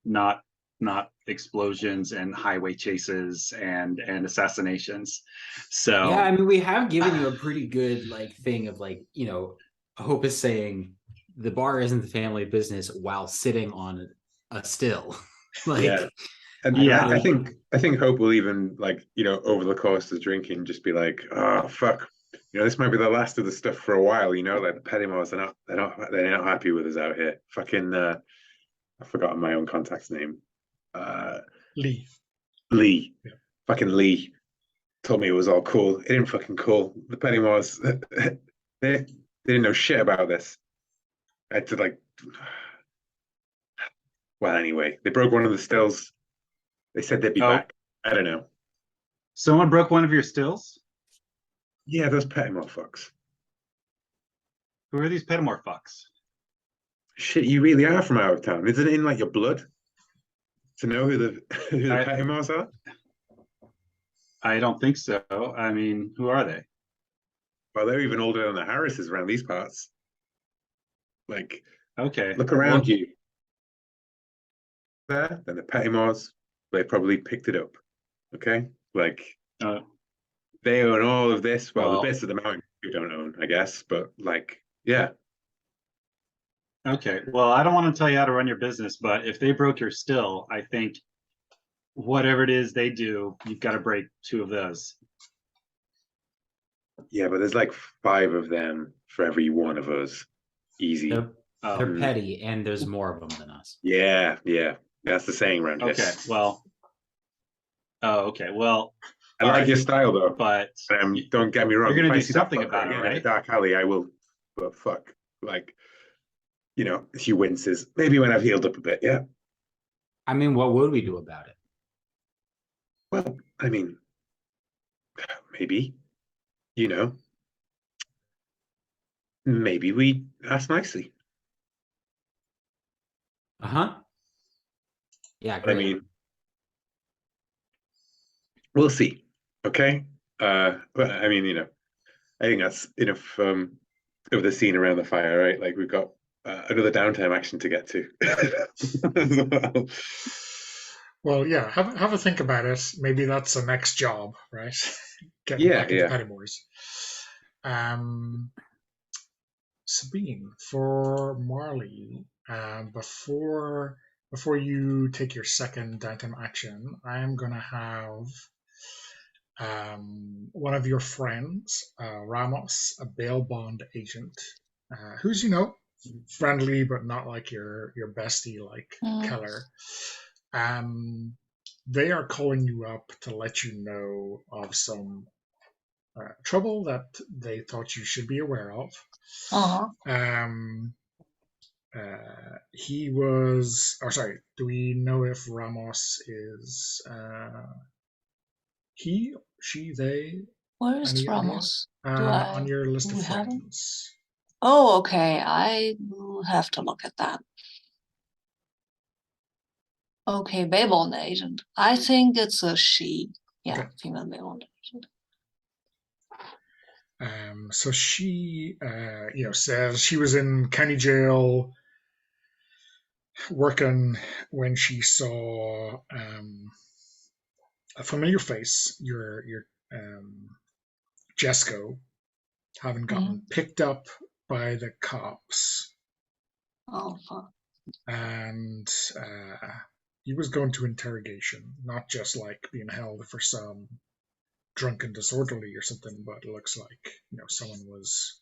not explosions and highway chases and assassinations. So yeah, I mean, we have given you a pretty good like thing of like, Hope is saying the bar isn't the family business while sitting on a still. Like, yeah. And yeah, I think Hope will even, like, over the course of the drinking, just be like, oh fuck, this might be the last of the stuff for a while. Like the Pettymores, they're not happy with us out here. Fucking, I've forgotten my own contact's name. Lee. Lee. Yeah. Fucking Lee told me it was all cool. It ain't fucking cool. The Pettymores, they didn't know shit about this. I had to like. Well, anyway, they broke one of the stills. They said they'd be back. I don't know. Someone broke one of your stills? Yeah, those Pettymore fucks. Who are these Pettymore fucks? Shit, you really are from out of town. Isn't it in like your blood to know who the Pettymores are? I don't think so. I mean, who are they? Well, they're even older than the Harrises around these parts. Like, okay, look around you. There, then the Pettymores, they probably picked it up. Okay, like they own all of this. Well, the bits of the mountain you don't own, I guess, but like, yeah. Okay, well, I don't want to tell you how to run your business, but if they broke your still, I think whatever it is they do, you've got to break 2 of those. Yeah, but there's like 5 of them for every one of us. Easy. They're petty, and there's more of them than us. Yeah. That's the saying around here. Okay, well. Oh, okay. Well, I like your style though, but don't get me wrong. You're going to do something about it, right? In a dark alley, I will. But fuck, like, she winces. Maybe when I've healed up a bit, yeah. I mean, what would we do about it? Well, I mean, maybe, maybe we ask nicely. Yeah, great. I mean, we'll see. Okay. But I mean, I think that's enough of the scene around the fire, right? Like we've got another downtime action to get to. Well, yeah, have a think about it. Maybe that's the next job, right? Getting back into Pettymores. Sabine, for Marley, before you take your second downtime action, I am gonna have one of your friends, Ramos, a bail bond agent, who's friendly but not like your bestie like Keller. They are calling you up to let you know of some trouble that they thought you should be aware of. He was, sorry, do we know if Ramos is he, she, they? Where is Ramos? On your list of friends. Oh, okay. I will have to look at that. Okay, bail bond agent. I think it's a she. Yeah, okay. Female bail bond agent. So she, says she was in county jail working when she saw a familiar face, your Jesco, having gotten picked up by the cops, Oh, fuck. and he was going to interrogation, not just like being held for some drunken disorderly or something, but it looks like someone was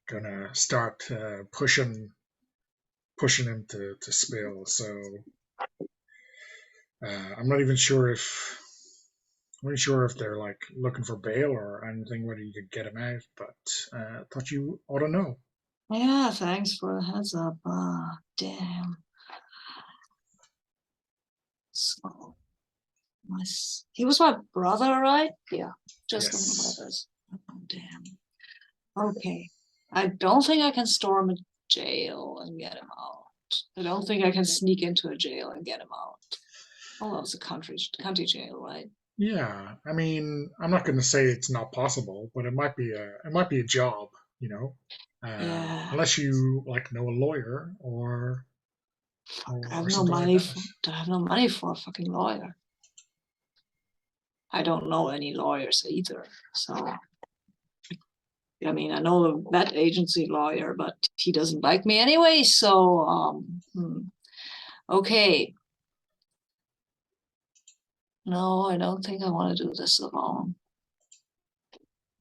gonna start pushing him to spill. So I'm not even sure if they're like looking for bail or anything, whether you could get him out. But thought you ought to know. Yeah, thanks for the heads up. Damn. So, he was my brother, right? Yeah, just one of my Yes. brothers. Oh, damn. Okay. I don't think I can storm a jail and get him out. I don't think I can sneak into a jail and get him out. Oh, that was a county jail, right? Yeah, I mean, I'm not going to say it's not possible, but it might be a job, Yeah. unless you like know a lawyer or I have no something money like that. I have no money for a fucking lawyer. I don't know any lawyers either. So, I mean, I know a vet agency lawyer, but he doesn't like me anyway. So, okay. No, I don't think I want to do this alone.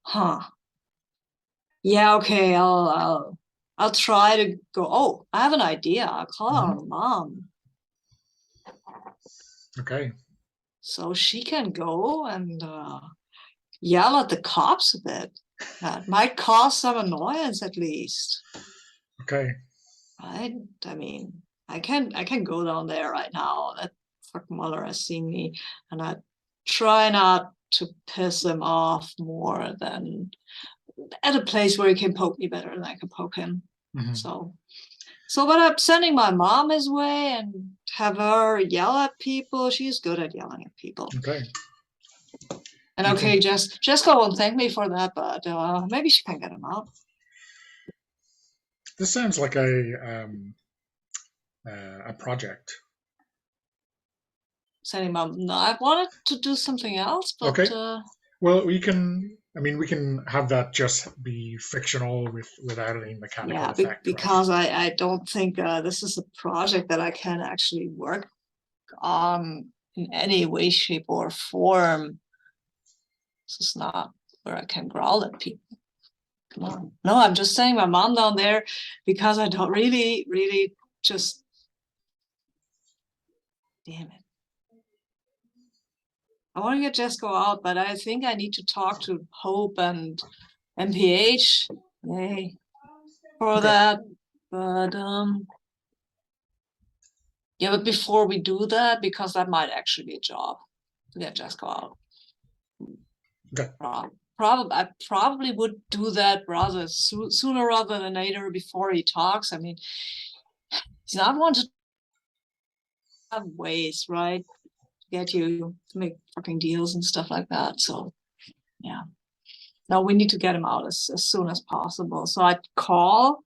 Huh. Yeah, okay. I'll try to go. Oh, I have an idea. I'll call our mom. Okay. So she can go and yell at the cops a bit. That might cause some annoyance at least. Okay. Right? I mean, I can go down there right now. That fucking mother has seen me, and I try not to piss him off more than at a place where he can poke me better than I can poke him. So but I'm sending my mom his way and have her yell at people. She's good at yelling at people. Okay. And okay, Jessica won't thank me for that, but maybe she can get him out. This sounds like a project. Sending mom. No, I wanted to do something else, but okay. Well, we can have that just be fictional without any mechanical effect. Because right? I don't think this is a project that I can actually work on in any way, shape, or form. This is not where I can growl at people. Come on. No, I'm just sending my mom down there because I don't really just. Damn it. I want to get Jesco out, but I think I need to talk to Hope and MPH. Yay. For that. But yeah, but before we do that, because that might actually be a job to get Jesco out. Okay. I probably would do that rather sooner rather than later before he talks. I mean, he's not one to have ways, right? Get you to make fucking deals and stuff like that. So, yeah. No, we need to get him out as soon as possible. So I'd call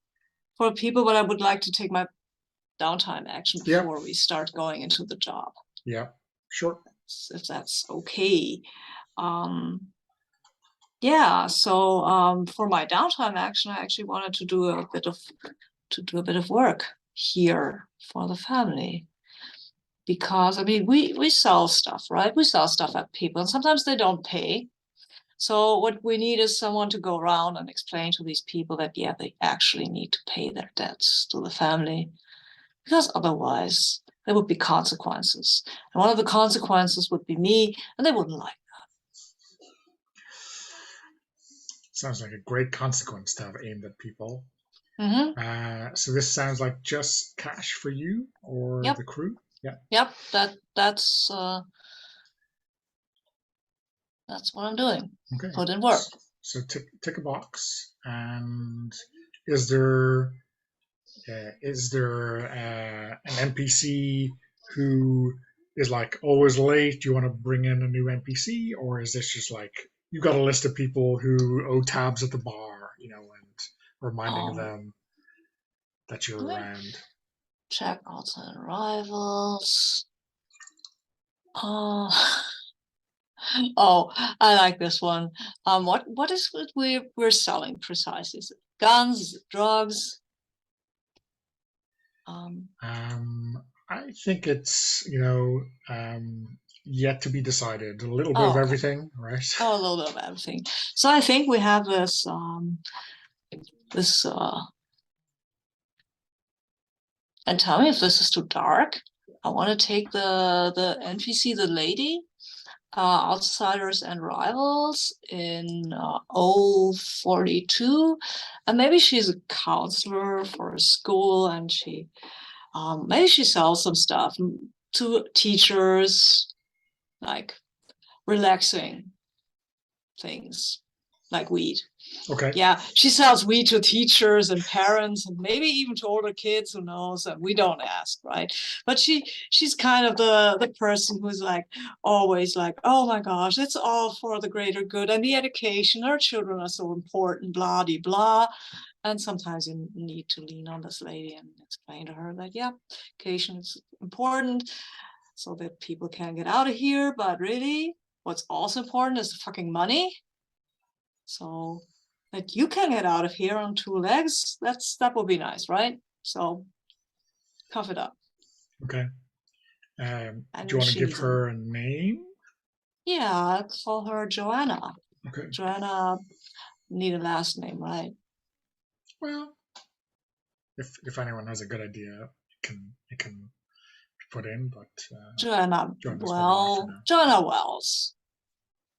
for people, but I would like to take my downtime action before we start going into the job. Yeah, sure. If that's okay. Yeah, so for my downtime action, I actually wanted to do a bit of work here for the family. Because I mean, we sell stuff, right? We sell stuff at people, and sometimes they don't pay. So what we need is someone to go around and explain to these people that they actually need to pay their debts to the family, because otherwise there would be consequences, and one of the consequences would be me, and they wouldn't like that. Sounds like a great consequence to have aimed at people. So this sounds like just cash for you or the crew. Yep, that's what I'm doing. Okay. Put in work. So tick a box. And is there an NPC who is like always late? Do you want to bring in a new NPC, or is this just like you've got a list of people who owe tabs at the bar, and reminding Um, them that you're okay. around. Check outside rivals. Uh, oh, I like this one. What is it we're selling precisely? Is it guns, drugs? I think it's yet to be decided. A little bit of Oh, okay. everything, right? Oh, a little bit of everything. So I think we have this and tell me if this is too dark. I want to take the NPC, the lady, Outsiders and Rivals in 042, and maybe she's a counselor for a school, and maybe she sells some stuff to teachers, like relaxing things, like weed. Okay. Yeah, she sells weed to teachers and parents and maybe even to older kids, who knows, and we don't ask, right? But she's kind of the person who's like always like, oh my gosh, it's all for the greater good and the education, our children are so important, blah de blah. And sometimes you need to lean on this lady and explain to her that, yeah, education is important so that people can get out of here, but really what's also important is the fucking money. So that you can get out of here on two legs, that would be nice, right? So cough it up. Okay. And do you want to give she's her a name? Yeah, I'll call her Joanna. Okay. Joanna need a last name, right? Well, if anyone has a good idea, it can be put in, but Joanna Joanna's probably enough for now. Joanna Wells.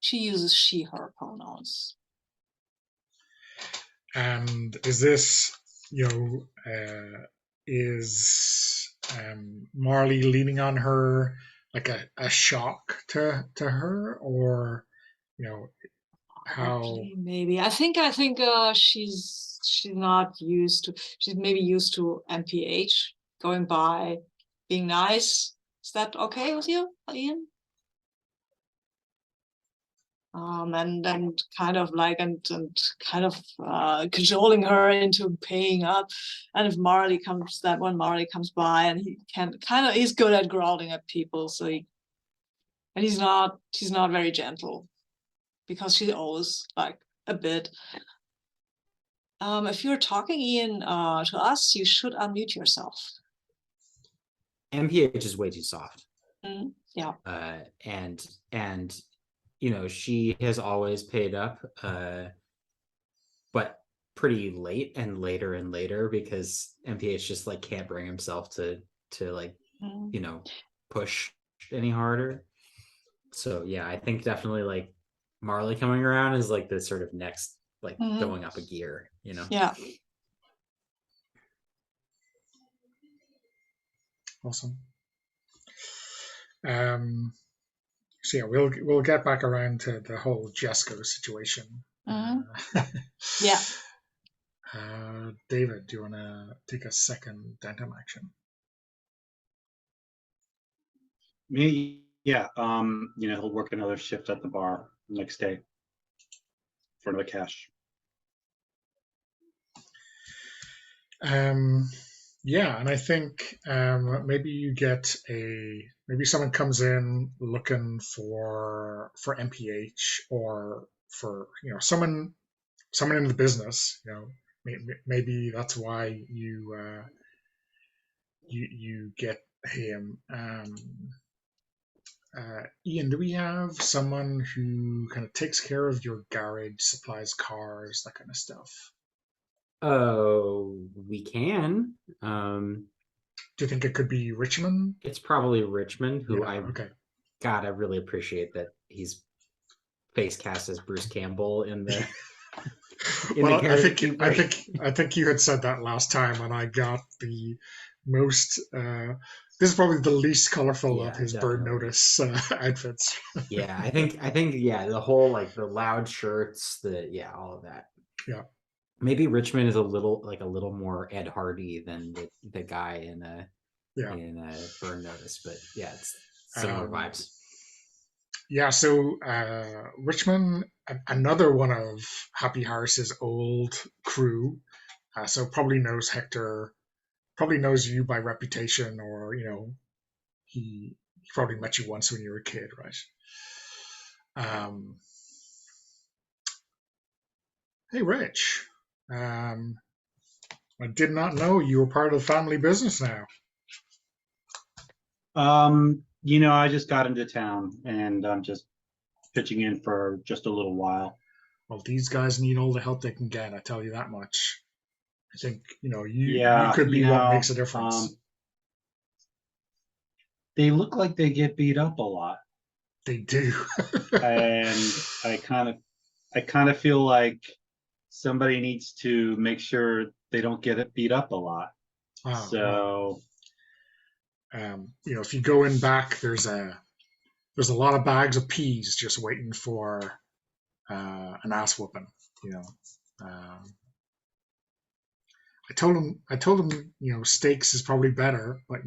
She uses she, her pronouns. And is this, is Marley leaning on her like a shock to her, or how? Maybe I think she's not used to. She's maybe used to MPH going by, being nice. Is that okay with you, Ian? And kind of like and kind of cajoling her into paying up. And if when Marley comes by, and he's good at growling at people, so she's not very gentle because she owes like a bit. If you're talking, Ian, to us, you should unmute yourself. MPH is way too soft. Yeah. And she has always paid up, but pretty late and later because MPH just like can't bring himself to like push any harder. So yeah, I think definitely like Marley coming around is like the sort of next like going up a gear, Yeah. Awesome. So yeah, we'll get back around to the whole Jesco situation. Yeah. David, do you want to take a second dentum action? Me, yeah. He'll work another shift at the bar next day for the cash. Yeah, and I think maybe you get maybe someone comes in looking for MPH, or for someone in the business. Maybe that's why you get him. Ian, do we have someone who kind of takes care of your garage, supplies cars, that kind of stuff? Oh, we can. Do you think it could be Richmond? It's probably Richmond, who okay. God, I really appreciate that he's face cast as Bruce Campbell in the. Well, I think you had said that last time, and I got the most. This is probably the least colorful of his definitely. Bird Notice outfits. Yeah, I think the whole like the loud shirts, all of that. Yeah. Maybe Richmond is a little more Ed Hardy than the guy in Burn Notice, but yeah, it's similar vibes. Yeah, so Richmond, another one of Happy Harris's old crew, so probably knows Hector, probably knows you by reputation, or he probably met you once when you were a kid, right? Um, hey, Rich, um, I did not know you were part of the family business now. I just got into town and I'm just pitching in for just a little while. Well, these guys need all the help they can get. I tell you that much. I think you Yeah, could be what makes a difference. they look like they get beat up a lot, They do. and I kind of feel like somebody needs to make sure they don't get it beat up a lot. Oh, well, So, if you go in back, there's a lot of bags of peas just waiting for an ass whooping. You know, um, I told him, steaks is probably better, but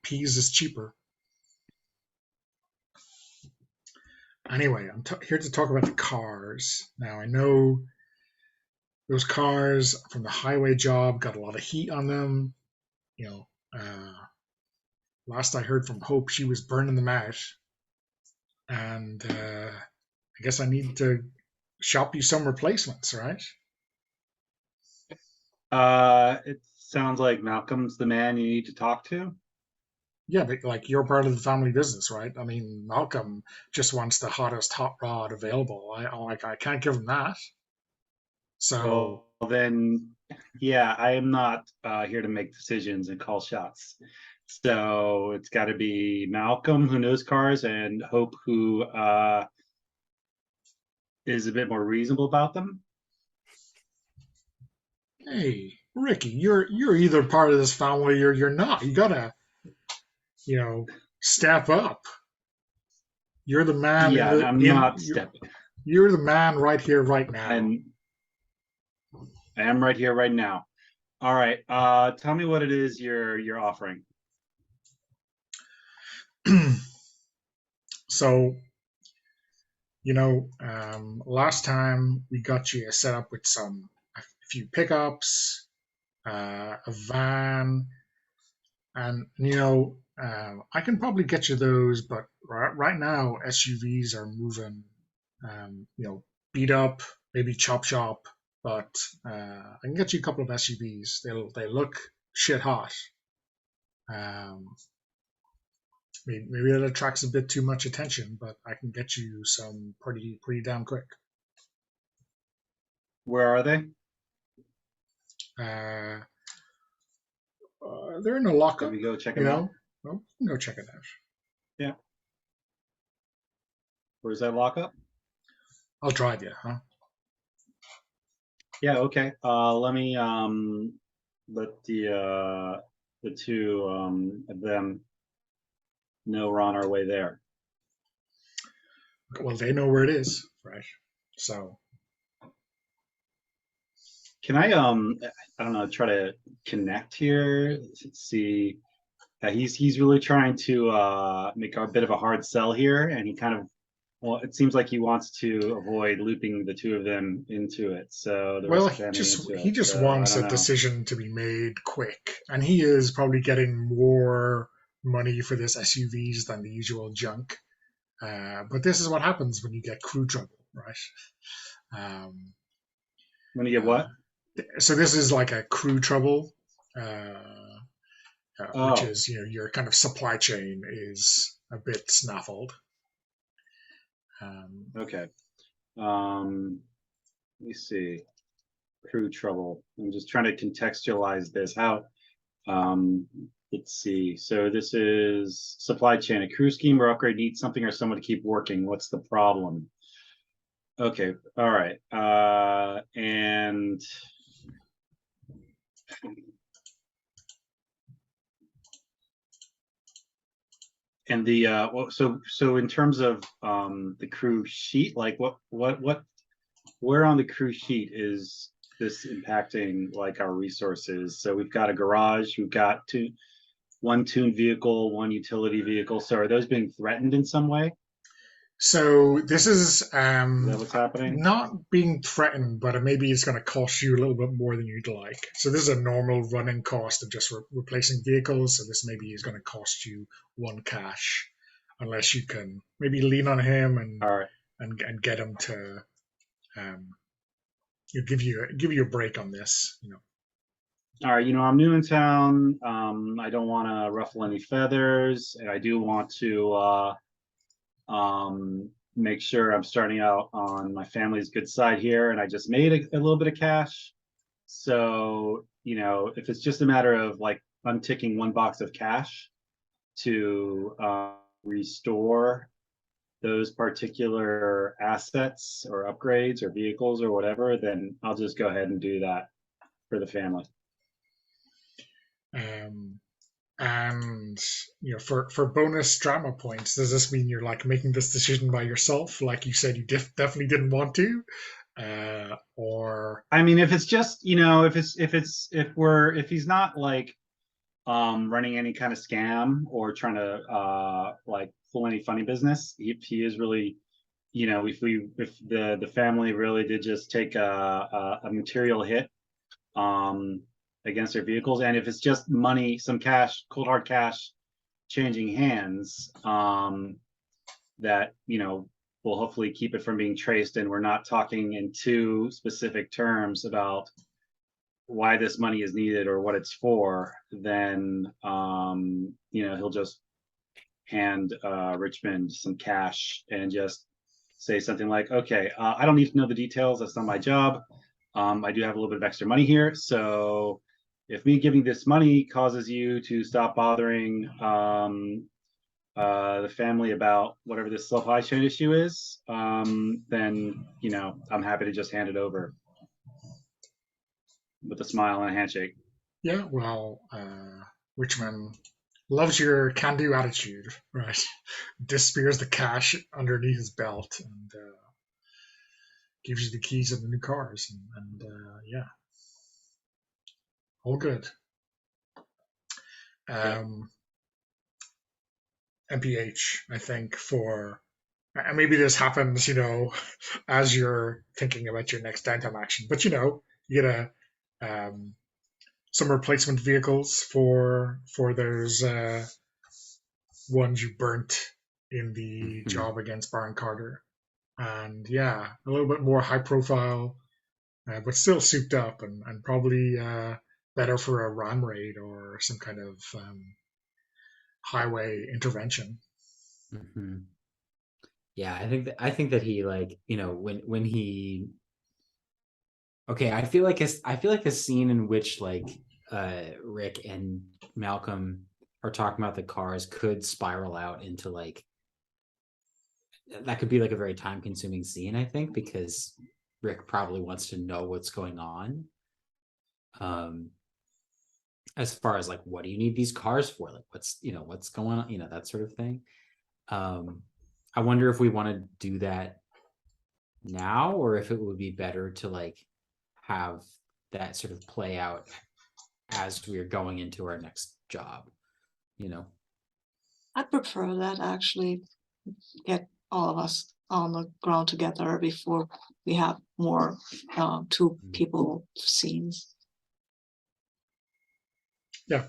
peas is cheaper. Anyway, I'm here to talk about the cars. Now I know those cars from the highway job got a lot of heat on them. You know, last I heard from Hope, she was burning them out, and I guess I need to shop you some replacements, right? it sounds like Malcolm's the man you need to talk to. Yeah, but like you're part of the family business, right? I mean, Malcolm just wants the hottest hot rod available. I can't give him that. So, Well, then, yeah, I am not here to make decisions and call shots. So it's got to be Malcolm, who knows cars, and Hope, who is a bit more reasonable about them. hey, Ricky, you're either part of this family or you're not. You gotta, step up. You're the man in Yeah, the I'm in. not stepping. You're the man right here, right now. And I am right here, right now. All right. Tell me what it is you're offering. So, last time we got you set up with a few pickups, a van, and I can probably get you those, but right now SUVs are moving, beat up, maybe chop shop, but I can get you a couple of SUVs. They look shit hot. Um, maybe that attracts a bit too much attention, but I can get you some pretty damn quick. Where are they? Uh, they're in a lockup. Can we go check You them out? know, well, you can go check it out. Yeah. Where's that lockup? I'll drive you, huh? Yeah. Okay. Let me let the two of them know we're on our way there. Well, they know where it is, right? So, Can I don't know, try to connect here? See, he's really trying to make a bit of a hard sell here, and he kind of, well, it seems like he wants to avoid looping the two of them into it. So the well, risk of them into he it. just So I wants don't a know. decision to be made quick, and he is probably getting more money for this SUVs than the usual junk. But this is what happens when you get crew trouble, right? Um, When you get uh, what? so this is like a crew trouble, which Oh, is your kind of supply chain is a bit snaffled. okay. Let me see. Crew trouble. I'm just trying to contextualize this. How let's see. So this is supply chain. A crew scheme or upgrade needs something or someone to keep working. What's the problem? Okay. All right. And the so in terms of the crew sheet, like what where on the crew sheet is this impacting like our resources? So we've got a garage, we've got one tuned vehicle, one utility vehicle. So are those being threatened in some way? So this is Is that what's happening? not being threatened, but maybe it's going to cost you a little bit more than you'd like. So this is a normal running cost of just replacing vehicles. So this maybe is going to cost you 1 cash, unless you can maybe lean on him All right. and get him to um, give you a break on this. All right, I'm new in town. I don't want to ruffle any feathers, and I do want to make sure I'm starting out on my family's good side here. And I just made a little bit of cash. So, if it's just a matter of like unticking 1 box of cash to restore those particular assets or upgrades or vehicles or whatever, then I'll just go ahead and do that for the family. And for bonus drama points, does this mean you're like making this decision by yourself, like you said you definitely didn't want to, or I mean, if it's just if he's not like running any kind of scam or trying to like pull any funny business, if he is really, if the family really did just take a material hit against their vehicles, and if it's just money, some cash, cold hard cash changing hands, that will hopefully keep it from being traced, and we're not talking in too specific terms about why this money is needed or what it's for, then he'll just hand Richmond some cash and just say something like, okay, I don't need to know the details, that's not my job. I do have a little bit of extra money here, so if me giving this money causes you to stop bothering the family about whatever this supply chain issue is, then I'm happy to just hand it over with a smile and a handshake. yeah, well, Richmond loves your can-do attitude, right? Disappears the cash underneath his belt and gives you the keys of the new cars, and yeah, all good. MPH, I think, and maybe this happens, as you're thinking about your next downtime action, but you get some replacement vehicles for those ones you burnt in the job against Baron Carter, and yeah, a little bit more high profile, but still souped up and probably better for a ram raid or some kind of highway intervention. Mm-hmm. Yeah, I think that he, like, when he, okay, I feel like a scene in which like Rick and Malcolm are talking about the cars could spiral out into like, that could be like a very time consuming scene, I think, because Rick probably wants to know what's going on. As far as like, what do you need these cars for? Like, what's going on, that sort of thing. I wonder if we want to do that now, or if it would be better to like have that sort of play out as we are going into our next job. I prefer that, actually, get all of us on the ground together before we have more two people scenes. Yeah.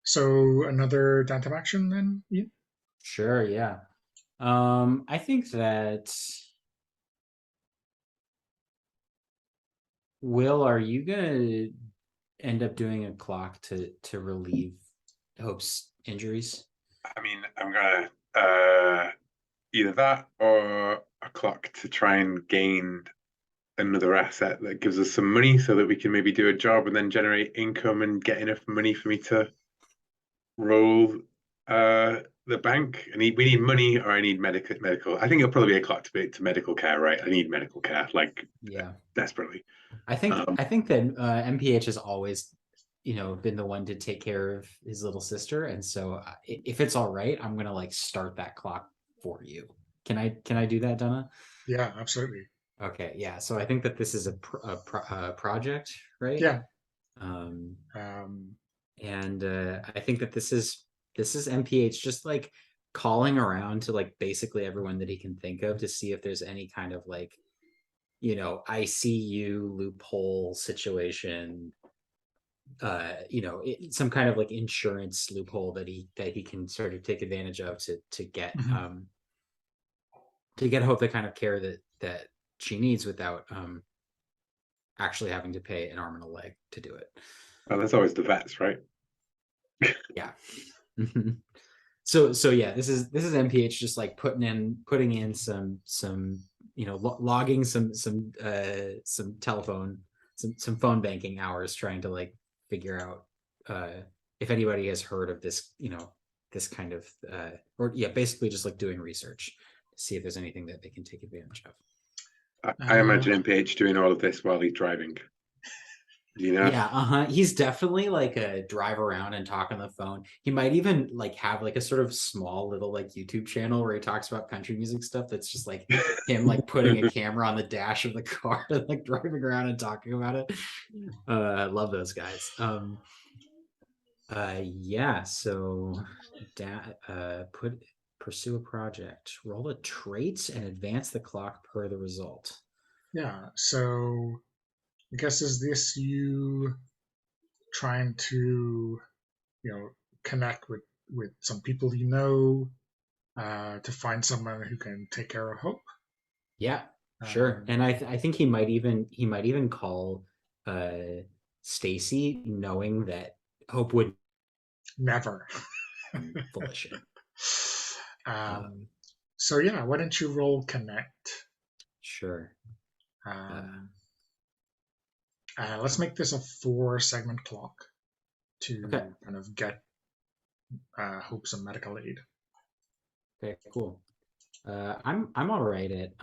So another downtime action then? Yeah. Sure, yeah. I think that Will, are you gonna end up doing a clock to relieve Hope's injuries? I mean, I'm gonna either that or a clock to try and gain another asset that gives us some money so that we can maybe do a job and then generate income and get enough money for me to roll the bank. We need money, or I need medical. I think it'll probably be a clock to medical care, right? I need medical care, like, yeah, desperately. I think that MPH has always been the one to take care of his little sister, and so if it's all right, I'm gonna like start that clock for you. Can I do that, Donna? Yeah, absolutely. Okay, yeah. So I think that this is a project, right? Yeah. And I think that this is this is MPH just like calling around to like basically everyone that he can think of to see if there's any kind of like, you know, ICU loophole situation, some kind of like insurance loophole that he can sort of take advantage of to get Hope the kind of care that she needs without actually having to pay an arm and a leg to do it. Well, that's always the vets, right? Yeah. So yeah, this is MPH just like putting in some logging some telephone, some phone banking hours, trying to like figure out if anybody has heard of this, this kind of basically just like doing research to see if there's anything that they can take advantage of. I imagine MPH doing all of this while he's driving. Yeah, he's definitely like a drive around and talk on the phone. He might even like have like a sort of small little like YouTube channel where he talks about country music stuff that's just like him like putting a camera on the dash of the car and like driving around and talking about it. I love those guys. So pursue a project, roll a trait and advance the clock per the result. Yeah, so I guess is this you trying to, connect with some people to find someone who can take care of Hope? Yeah, sure. And I think he might even call Stacy, knowing that Hope would never. Foolish. So yeah, why don't you roll connect? Sure. Let's make this a 4-segment clock to kind of get Hope some medical aid. Okay, cool. I'm all right at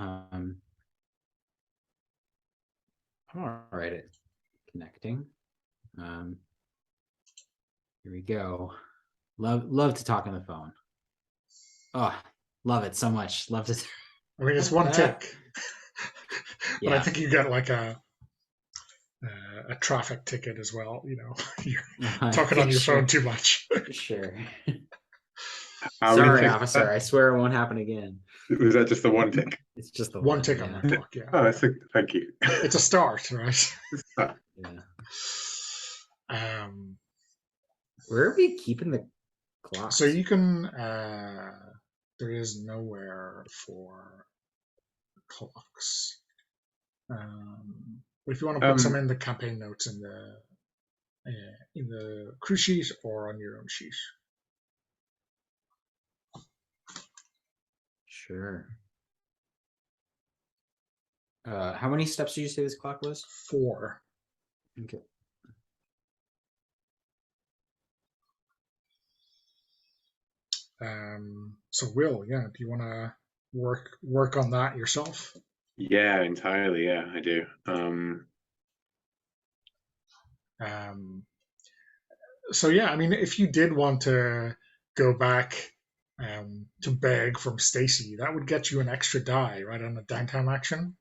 connecting. Here we go. Love to talk on the phone. Oh, love it so much. Love to. I mean, it's one tick, but Yeah. I think you get like a traffic ticket as well. You're talking on your phone too much. Sure. Sorry, officer. I swear it won't happen again. Was that just the one tick? It's just the one tick on the clock. Yeah. Oh, thank you. It's a start, right? Yeah. Where are we keeping the clock? So you can. There is nowhere for clocks. But if you want to put some in the campaign notes in the crew sheet or on your own sheet. Sure. How many steps did you say this clock was? 4. Okay. So Will, do you want to work on that yourself? Yeah, entirely. Yeah, I do. So yeah, I mean, if you did want to go back to beg from Stacy, that would get you an extra die, right, on the downtime action.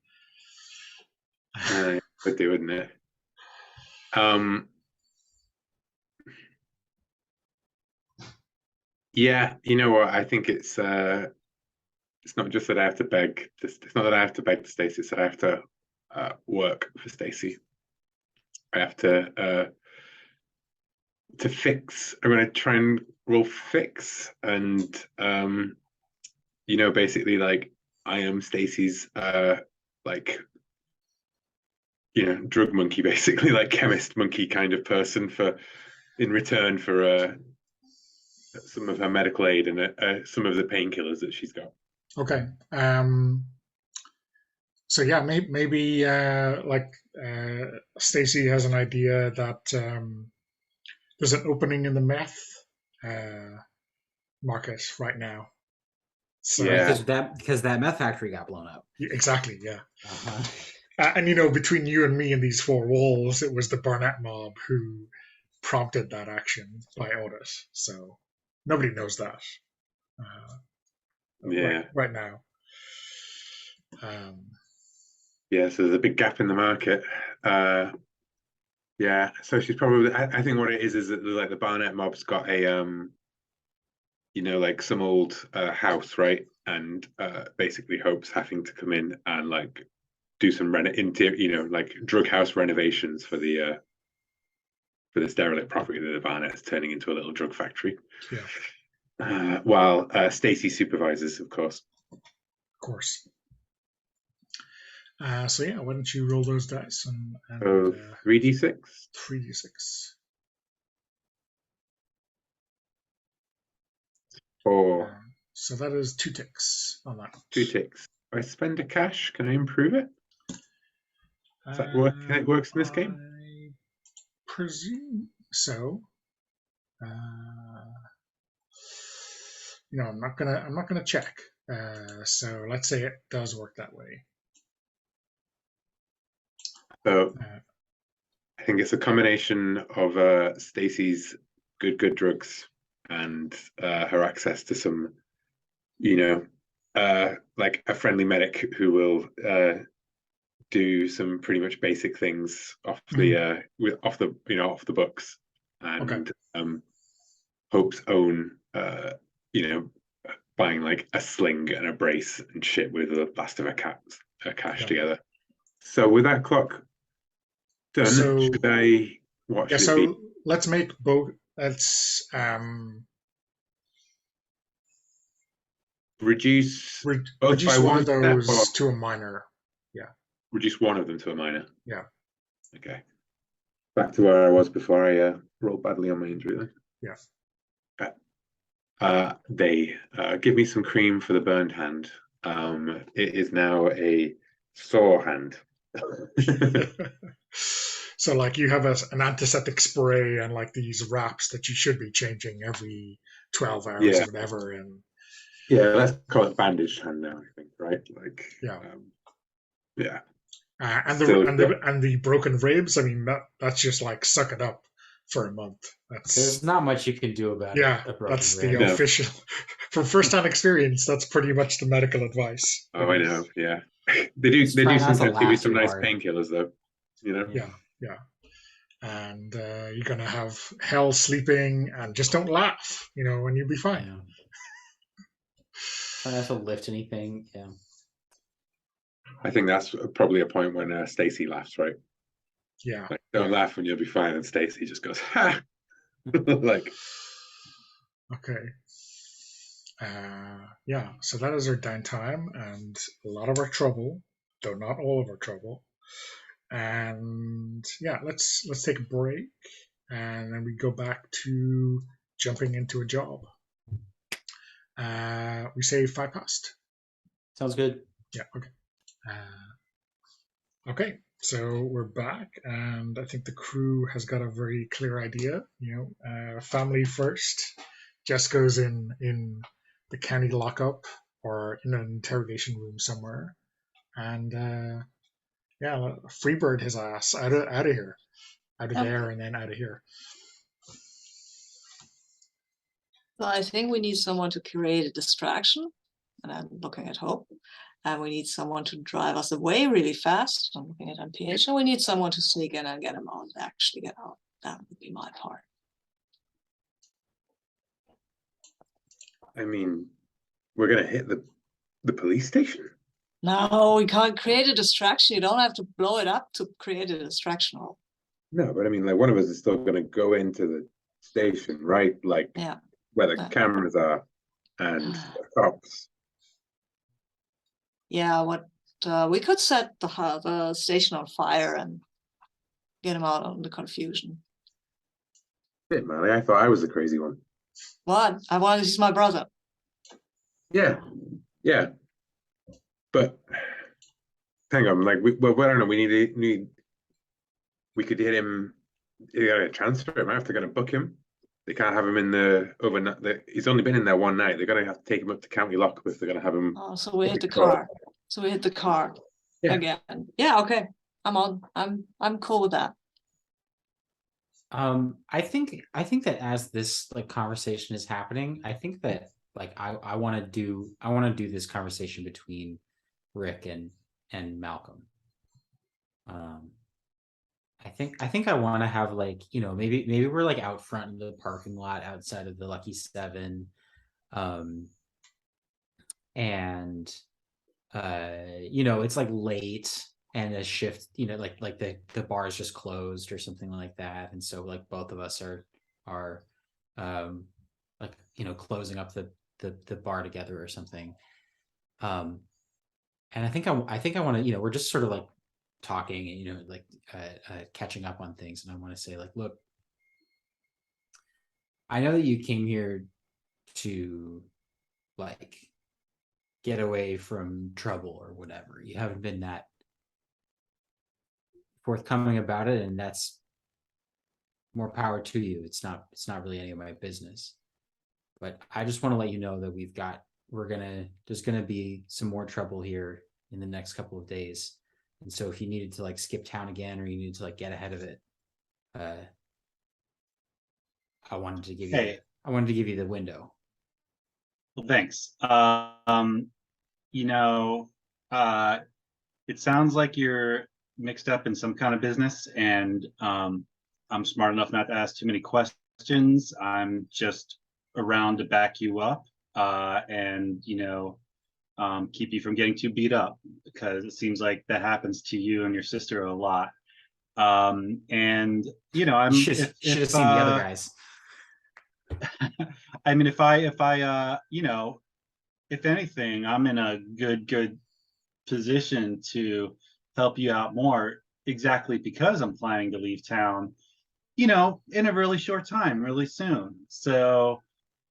Would do, wouldn't it? Yeah, you know what? I think it's not just that I have to beg. It's not that I have to beg to Stacy. It's that I have to work for Stacy. I have to fix. I'm going to try and roll fix, and basically, like, I am Stacy's drug monkey, basically, like chemist monkey kind of person in return for some of her medical aid and some of the painkillers that she's got. Okay. So yeah, maybe Stacy has an idea that there's an opening in the meth market right now. So, yeah, because that meth factory got blown up. Exactly. Yeah. And between you and me and these 4 walls, it was the Barnett mob who prompted that action by Otis. So nobody knows that. Right now. Yeah, so there's a big gap in the market. Yeah, so she's probably. I think what it is that like the Barnett mob's got a like some old house, right? And basically Hope's having to come in and like do some like drug house renovations for this derelict property that the Barnett's turning into a little drug factory. Yeah. While Stacy supervises, of course. Of course. So yeah, why don't you roll those dice and 3d6. 3d6. Or so that is 2 ticks on that. 2 ticks. If I spend a cash, can I improve it? Does that work? Can it works in this game? I presume so. I'm not gonna check. So let's say it does work that way. So I think it's a combination of Stacy's good drugs and her access to some, like a friendly medic who will do some pretty much basic things off the books, and Hope's own buying like a sling and a brace and shit with the last of her cash together. So with that clock done, should I watch it be? Let's make both. Let's reduce one of those to a minor. Yeah. Reduce one of them to a minor. Yeah. Okay. Back to where I was before I rolled badly on my injury then. Yeah. They give me some cream for the burned hand. It is now a sore hand. So like you have an antiseptic spray and like these wraps that you should be changing every 12 hours or whatever. And let's call it bandaged hand now, I think, right? Like and the broken ribs, I mean that's just like suck it up for a month. There's not much you can do about it. Yeah, that's the official from first-hand experience. That's pretty much the medical advice. Oh, I know. Yeah, they do sometimes give you some nice painkillers though. Yeah. And you're gonna have hell sleeping, and just don't laugh, and you'll be fine. Yeah. Try not to lift anything. Yeah. I think that's probably a point when Stacy laughs, right? Yeah. Like, don't laugh and you'll be fine, and Stacy just goes, ha! Like. Okay. So that is our downtime and a lot of our trouble, though not all of our trouble. And let's take a break, and then we go back to jumping into a job. We say 5 past. Sounds good. Yeah. Okay. Okay. So we're back, and I think the crew has got a very clear idea. Family first. Jess goes in the county lockup or in an interrogation room somewhere, and Freebird his ass out of here, out of there, and then out of here. So I think we need someone to create a distraction, and I'm looking at Hope. And we need someone to drive us away really fast. I'm looking at MPH, and we need someone to sneak in and get him out. Actually, get out. That would be my part. I mean, we're gonna hit the police station. No, we can't create a distraction. You don't have to blow it up to create a distraction. No, but I mean, like one of us is still gonna go into the station, right? Like where the cameras are and the cops. Yeah, we could set the station on fire and get him out of the confusion. Shit, Molly, I thought I was the crazy one. What? I wanted to see my brother. Yeah. But hang on, like I don't know. We could hit him. You gotta transfer him. I have to book him. They can't have him in the overnight. He's only been in there one night. They're gonna have to take him up to County Lock if they're gonna have him. Oh, so we hit the car. Again. Yeah, okay. I'm on. I'm cool with that. I think that as this conversation is happening, I think that I want to do this conversation between Rick and Malcolm. I think I want to have maybe we're out front in the parking lot outside of the Lucky 7. And you know, it's like late and a shift, you know, like the bar is just closed or something like that, and so like both of us are like, you know, closing up the bar together or something. And I think I want to, you know, we're just sort of like talking and, you know, like catching up on things, and I want to say like, look, I know that you came here to like get away from trouble or whatever. You haven't been that forthcoming about it, and that's more power to you. It's not really any of my business. But I just want to let you know that there's gonna be some more trouble here in the next couple of days. And so if you needed to like skip town again, or you needed to like get ahead of it, uh Hey, I wanted to give you the window. well, thanks. You know, uh, it sounds like you're mixed up in some kind of business, and I'm smart enough not to ask too many questions. I'm just around to back you up, and you know, keep you from getting too beat up, because it seems like that happens to you and your sister a lot. And you know, You I'm should have if seen the other guys. I mean, if I you know, if anything, I'm in a good position to help you out more, exactly because I'm planning to leave town, you know, in a really short time, really soon. So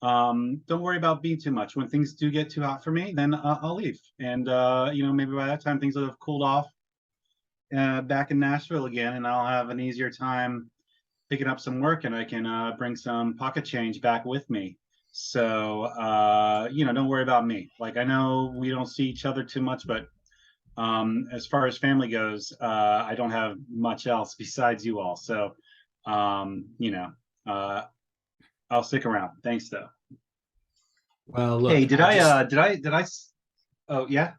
don't worry about being too much. When things do get too hot for me, then I'll leave. And you know, maybe by that time things will have cooled off back in Nashville again, and I'll have an easier time picking up some work, and I can bring some pocket change back with me. So you know, don't worry about me. Like, I know we don't see each other too much, but as far as family goes, I don't have much else besides you all. So you know, I'll stick around. Thanks though. Well, Hey, look, I just oh yeah,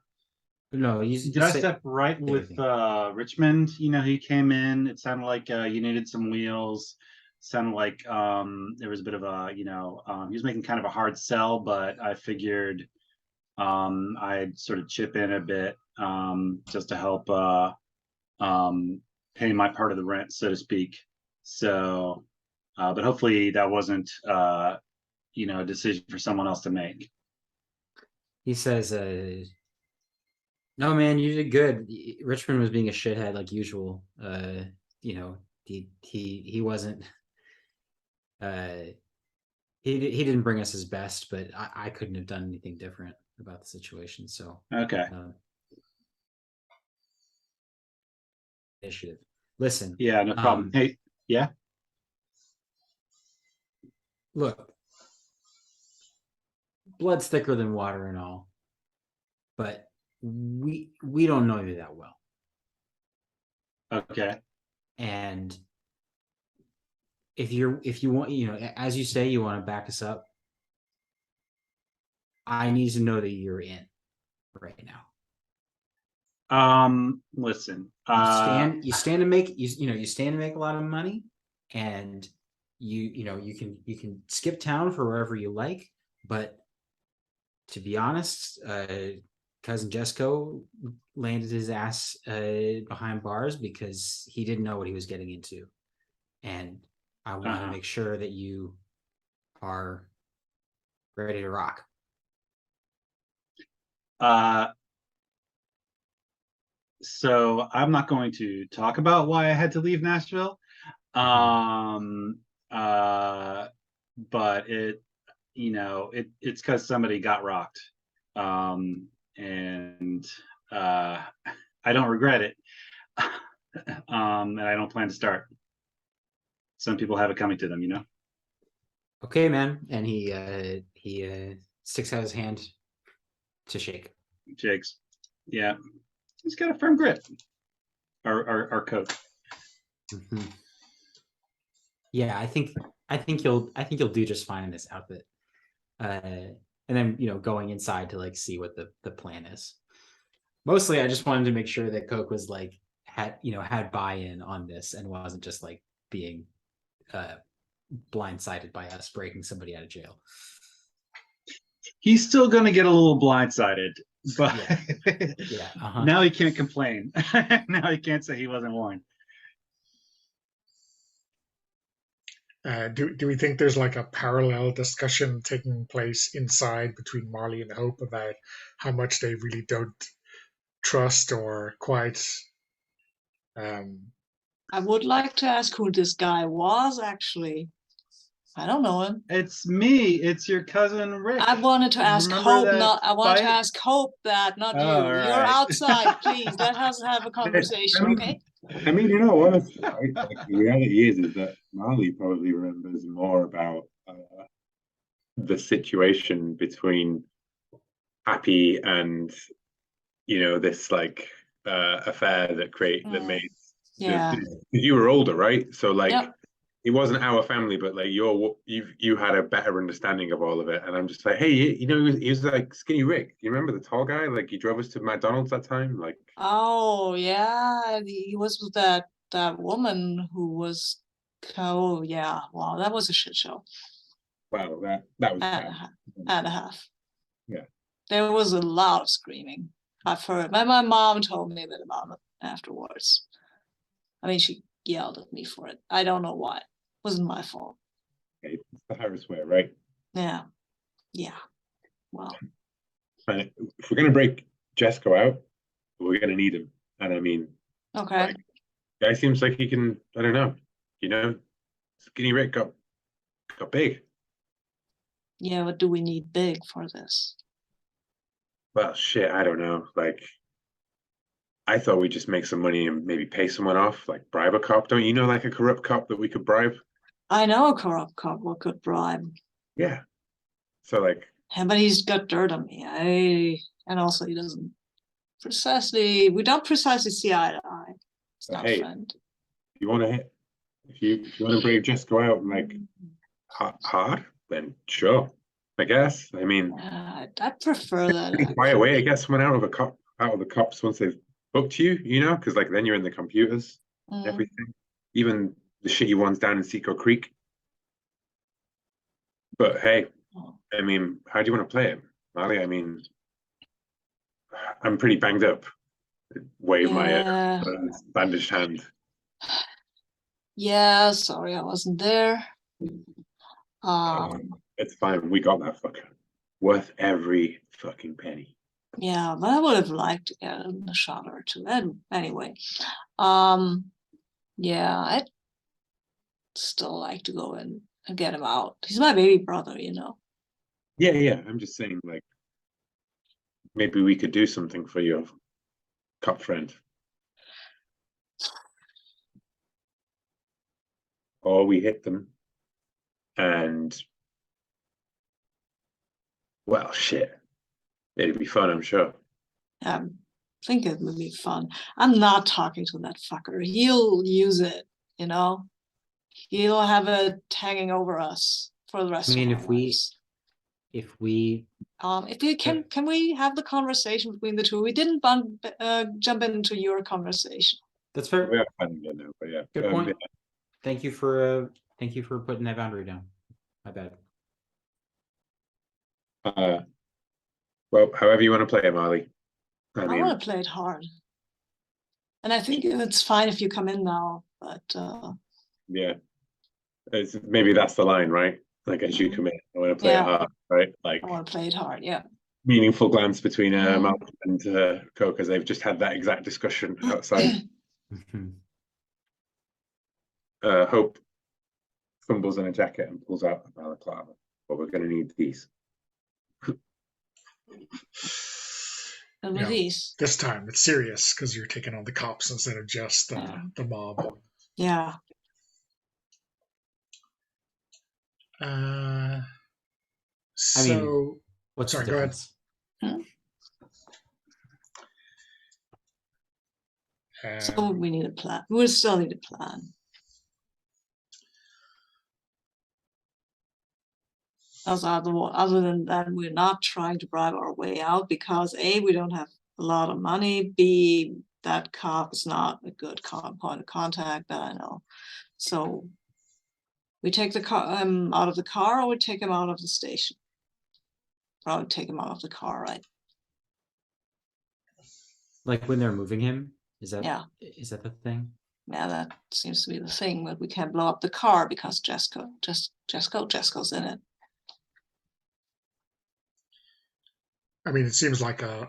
no, did you I say step right with everything. Richmond? You know, he came in, it sounded like you needed some wheels. Sounded like there was a bit of a, you know, he was making kind of a hard sell, but I figured I'd sort of chip in a bit just to help pay my part of the rent, so to speak. So but hopefully that wasn't you know, a decision for someone else to make. He says, no, man, you did good. Richmond was being a shithead like usual. You know, he wasn't. Uh, he didn't bring us his best, but I couldn't have done anything different about the situation. So, Okay. Initiative. Listen. Yeah, no problem. Hey, yeah. Look, blood's thicker than water and all, but we don't know you that well. Okay. And if you want, you know, as you say, you want to back us up, I need to know that you're in right now. Listen, You stand to make you stand to make a lot of money, and you know you can skip town for wherever you like, but to be honest, cousin Jesco landed his ass behind bars because he didn't know what he was getting into, and I want to make sure that you are ready to rock. So I'm not going to talk about why I had to leave Nashville. Um, but it, you know, it's because somebody got rocked. And I don't regret it. And I don't plan to start. Some people have it coming to them, you know. Okay, man. And he sticks out his hand to shake. Jake's, yeah, he's got a firm grip. Our coat. Mm-hmm. Yeah, I think you'll do just fine in this outfit. And then, you know, going inside to like see what the plan is. Mostly, I just wanted to make sure that Coke was like had buy-in on this and wasn't just like being blindsided by us breaking somebody out of jail. he's still gonna get a little blindsided, but Yeah. Uh-huh. now he can't complain. Now he can't say he wasn't warned. Do we think there's like a parallel discussion taking place inside between Marley and Hope about how much they really don't trust or quite? I would like to ask who this guy was, actually. I don't know him. It's me. It's your cousin Rick. I wanted to ask Remember Hope, that not I wanted to fight? ask Hope that, not Oh, you. all You're right. outside, please. Let us have a conversation, okay? I mean, you know what? Right? Like, the reality is that Marley probably remembers more about the situation between Happy and this like affair that made Yeah. you were older, right? So like Yep. it wasn't our family, but like you had a better understanding of all of it. And I'm just like, hey, he was like Skinny Rick. You remember the tall guy? Like he drove us to McDonald's that time. Like, Oh, yeah. He was with that woman who was, oh, yeah. Wow, that was a shit show. wow, that was And bad. and a half. Yeah. There was a lot of screaming. I've heard. My mom told me a bit about it afterwards. I mean, she yelled at me for it. I don't know why. It wasn't my fault. Okay, it's the Harris way, right? Yeah. Yeah. Well. And if we're gonna break Jesco out, we're gonna need him. And I mean, Okay. like, guy seems like he can. I don't know. Skinny Rick got big. Yeah, but do we need big for this? Well, shit, I don't know. Like, I thought we'd just make some money and maybe pay someone off, like bribe a cop. Don't you know, like a corrupt cop that we could bribe? I know a corrupt cop what could bribe. Yeah. So, like, Yeah, but he's got dirt on me. And also he doesn't we don't precisely see eye to eye. It's not hey, friend. if you want to hit, if you want to break Jesco out like hard, then sure. I guess. I mean, I prefer that. pretty quiet way to get someone out of the cops once they've booked you, because like then you're in the computers, everything, even the shitty ones down in Seco Creek. But hey, I mean, how do you want to play it, Marley? I mean, I'm pretty banged up. Wave my bandaged hand. Yeah, sorry I wasn't there. It's fine. We got that fucker. Worth every fucking penny. Yeah, but I would have liked to get a shot or two. And anyway, yeah, I'd still like to go in and get him out. He's my baby brother, Yeah. I'm just saying, like, maybe we could do something for your cop friend. Or we hit them and, well, shit. It'd be fun, I'm sure. I think it would be fun. I'm not talking to that fucker. He'll use it, He'll have it hanging over us for the rest of our lives. If we can we have the conversation between the two? We didn't jump into your conversation. That's fair. We are finding it now, but yeah. Good point. Yeah. Thank you for putting that boundary down. My bad. Well, however you want to play it, Marley. I want to play it hard. And I think it's fine if you come in now, but yeah. Maybe that's the line, right? Like, as you come in, I want to play it hard, right? Like, I want to play it hard, yeah. Meaningful glance between Malcolm and Co, because they've just had that exact discussion outside. Hope fumbles in a jacket and pulls out a balaclava. But we're going to need these. And with these. This time it's serious because you're taking on the cops instead of just the mob. Yeah. So, what's sorry, the difference? Go ahead. So we need a plan. We'll still need a plan. Other than that, we're not trying to bribe our way out because A, we don't have a lot of money. B, that cop is not a good point of contact that I know. So we take the car out of the car, or we take him out of the station. probably take him out of the car, right? Like when they're moving him, is that the thing? Yeah, that seems to be the thing. But we can't blow up the car because Jesco's in it. I mean, it seems like a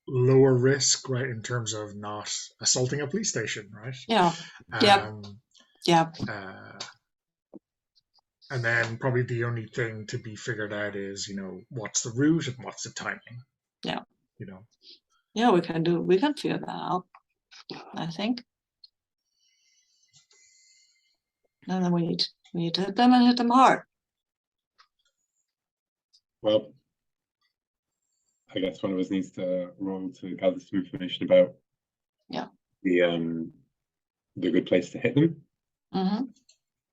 lower risk, right, in terms of not assaulting a police station, right? Yeah. Yeah. And then probably the only thing to be figured out is, what's the route and what's the timing. Yeah. Yeah, we can figure that out, I think. And then we need to hit them and hit them hard. Well, I guess one of us needs to roll to gather some information about the good place to hit them. Mm-hmm.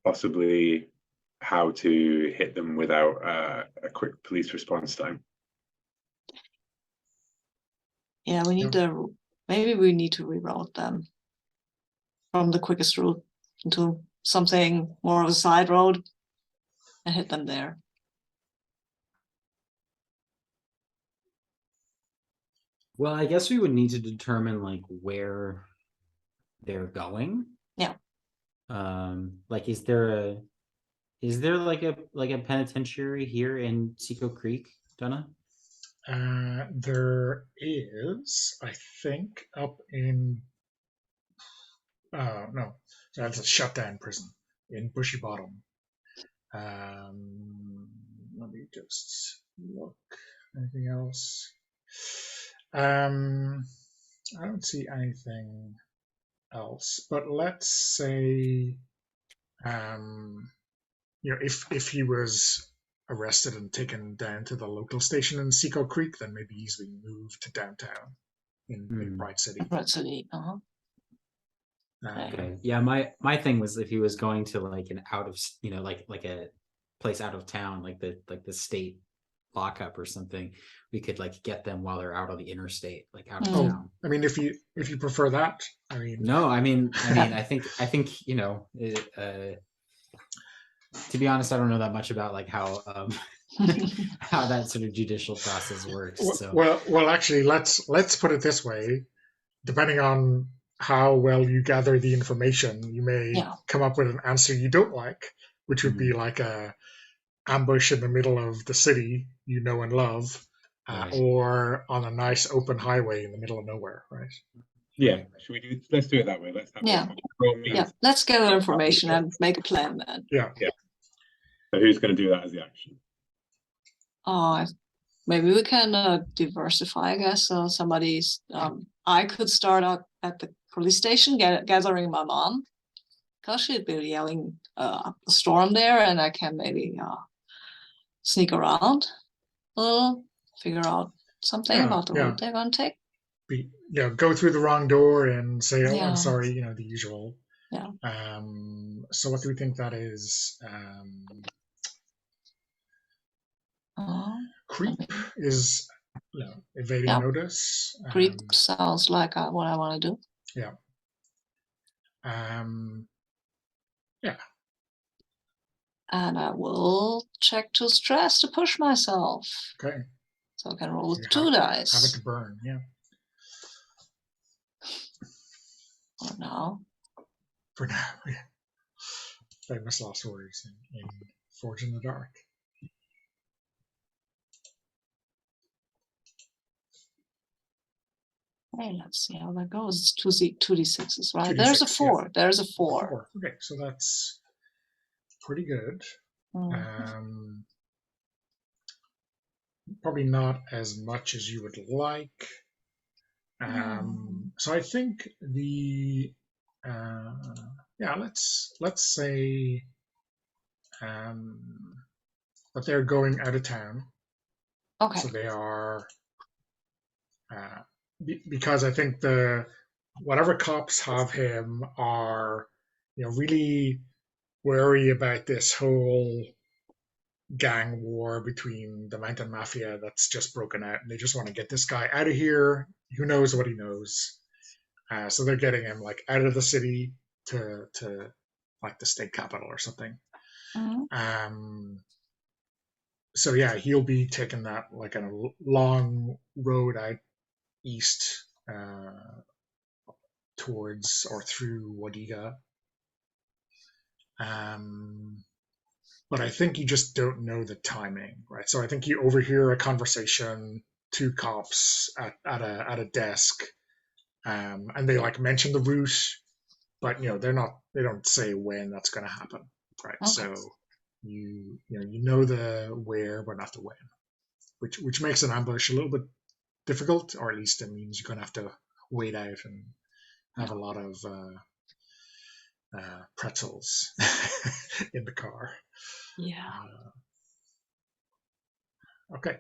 Possibly how to hit them without a quick police response time. Yeah, maybe we need to reroute them from the quickest route into something more of a side road and hit them there. Well, I guess we would need to determine like where they're going. Yeah. Like, is there like a penitentiary here in Seco Creek, Donna? there is, I think, up in. No, that's a shutdown prison in Bushy Bottom. Let me just look. Anything else? I don't see anything else. But let's say, if he was arrested and taken down to the local station in Seco Creek, then maybe he's being moved to downtown in Bright City. Bright City. Okay. Yeah, my thing was if he was going to like an out of like a place out of town, like the state lockup or something, we could like get them while they're out on the interstate, like out of town. I mean, if you prefer that, I mean. No, I mean, I think to be honest, I don't know that much about like how how that sort of judicial process works. So well, actually, let's put it this way: depending on how well you gather the information, you may come up with an answer you don't like, which would be like a ambush in the middle of the city you know and love, right. or on a nice open highway in the middle of nowhere, right? Yeah, let's do it that way. Let's have let's gather information and make a plan then. Yeah. So who's going to do that as the action? Maybe we can diversify, I guess. So somebody's I could start out at the police station gathering my mom, because she'd be yelling a storm there, and I can maybe sneak around a little, figure out something about the route they're going to take. Go through the wrong door and say, "Oh, I'm sorry," the usual. Yeah. So what do we think that is? Creep is evading notice. Creep sounds like what I want to do. Yeah. And I will check to stress to push myself. Okay. So I can roll with 2 dice. Have it to burn, yeah. For now, yeah. Famous last words in Forge in the Dark. Hey, let's see how that goes. It's 2d6s, right? 2d6, There's a 4. Yeah. There's a 4. Okay, so that's pretty good. Probably not as much as you would like. So I think let's say that they're going out of town. Okay. So they are, because I think whatever cops have him are, really wary about this whole gang war between the Mountain Mafia that's just broken out, and they just want to get this guy out of here. Who knows what he knows? So they're getting him like out of the city to like the state capital or something. so yeah, he'll be taking that like on a long road out east towards or through Wadiga. Um, but I think you just don't know the timing, right? So I think you overhear a conversation, two cops at a desk, and they like mention the route, but they don't say when that's going to happen, right? Okay. So you know the where, but not the when, which makes an ambush a little bit difficult, or at least it means you're going to have to wait out and have a lot of pretzels in the car. Yeah. Okay.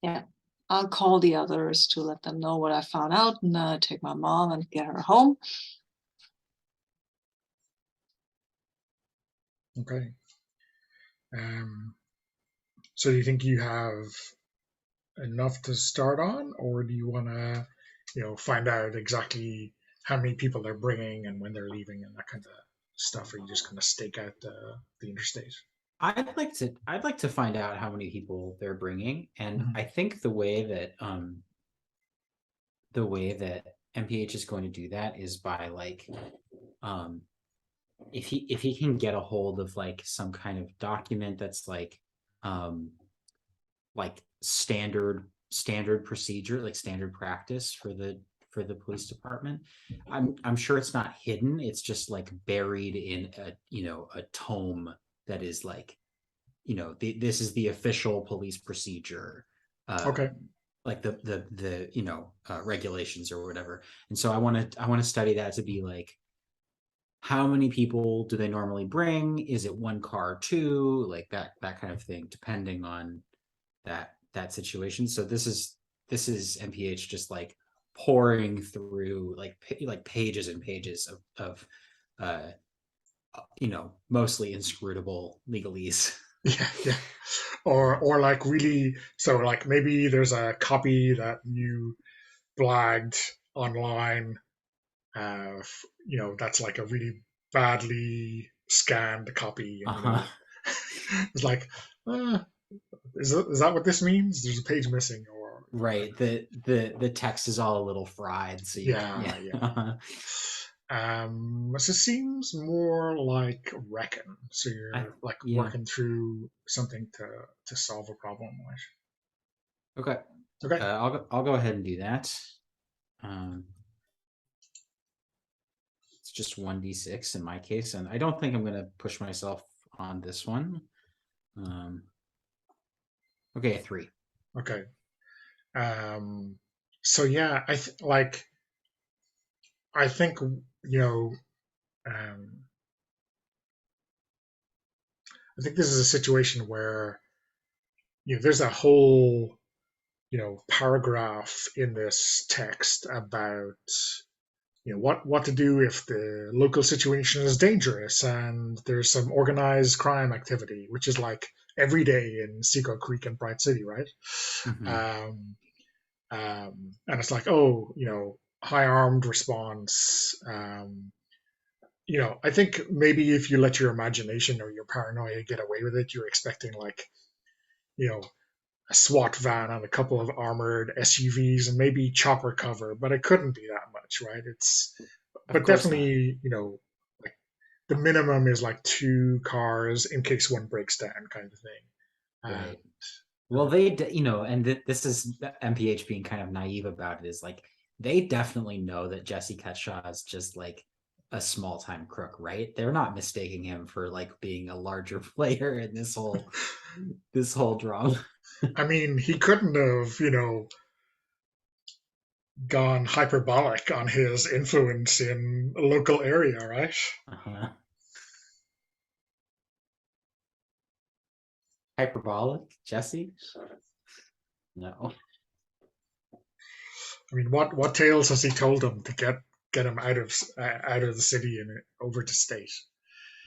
Yeah. I'll call the others to let them know what I found out and take my mom and get her home. Okay. So do you think you have enough to start on, or do you want to, find out exactly how many people they're bringing and when they're leaving and that kind of stuff? Or are you just going to stake out the interstate? I'd like to find out how many people they're bringing, and Mhm. I think the way that MPH is going to do that is by like if he can get a hold of like some kind of document that's like standard procedure, like standard practice for the police department. I'm sure it's not hidden. It's just like buried in a tome that is like, this is the official police procedure. Okay. Like the regulations or whatever. And so I want to study that to be like, how many people do they normally bring? Is it one car, two, like that kind of thing, depending on that situation. So this is MPH just like pouring through like pages and pages of mostly inscrutable legalese. Yeah. Or like really, so like maybe there's a copy that you blagged online, that's like a really badly scanned copy, and it's like, uh, is that what this means? There's a page missing, or Right. The text is all a little fried, so yeah. So it seems more like reckon. So you're like Yeah. working through something to solve a problem, right? Okay. Okay. I'll go ahead and do that. It's just 1d6 in my case, and I don't think I'm going to push myself on this one. Okay, 3. Okay. So yeah, I think I think this is a situation where there's a whole paragraph in this text about what to do if the local situation is dangerous and there's some organized crime activity, which is like every day in Seco Creek and Bright City, right? Um, and it's like, oh, high armed response. I think maybe if you let your imagination or your paranoia get away with it, you're expecting like, a SWAT van and a couple of armored SUVs and maybe chopper cover, but it couldn't be that much, right? But definitely, like the minimum is like 2 cars in case one breaks down, kind of thing. Right. Well, and this is MPH being kind of naive about it, is like they definitely know that Jesse Cutshaw is just like a small time crook, right? They're not mistaking him for like being a larger player in this whole drama. I mean, he couldn't have, gone hyperbolic on his influence in a local area, right? Uh-huh. Hyperbolic, Jesse? No. I mean, what tales has he told him to get him out of the city and over to state?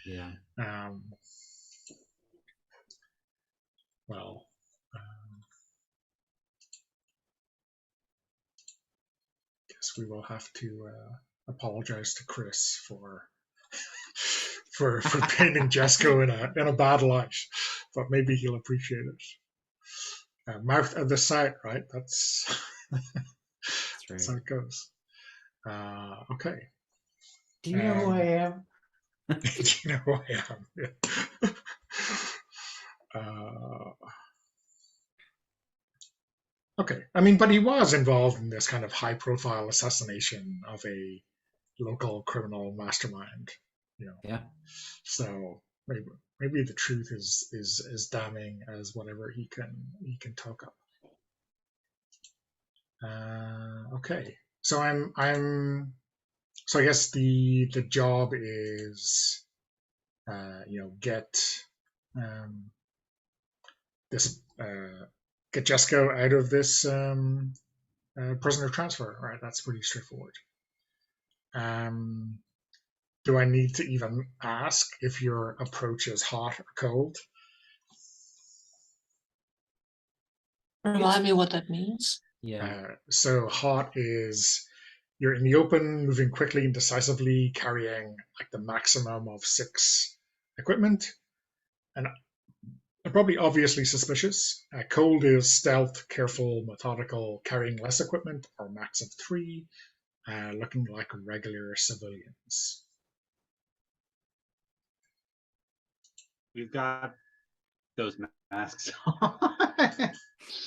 Yeah. Well, guess we will have to apologize to Chris for painting Jesco in a bad light. but maybe he'll appreciate it. Mouth at the sight, right? That's That's how right. it goes. Okay. Do you know who I am? Do you know who I am? Yeah. Okay. I mean, but he was involved in this kind of high-profile assassination of a local criminal mastermind. Yeah. So maybe the truth is as damning as whatever he can talk up. Okay. So so I guess the job is get this get Jessica out of this prisoner transfer. Right, that's pretty straightforward. Do I need to even ask if your approach is hot or cold? Remind me what that means. Yeah. So hot is you're in the open, moving quickly and decisively, carrying like the maximum of 6 equipment, and probably obviously suspicious. Cold is stealth, careful, methodical, carrying less equipment, or max of 3, looking like regular civilians. We've got those masks on.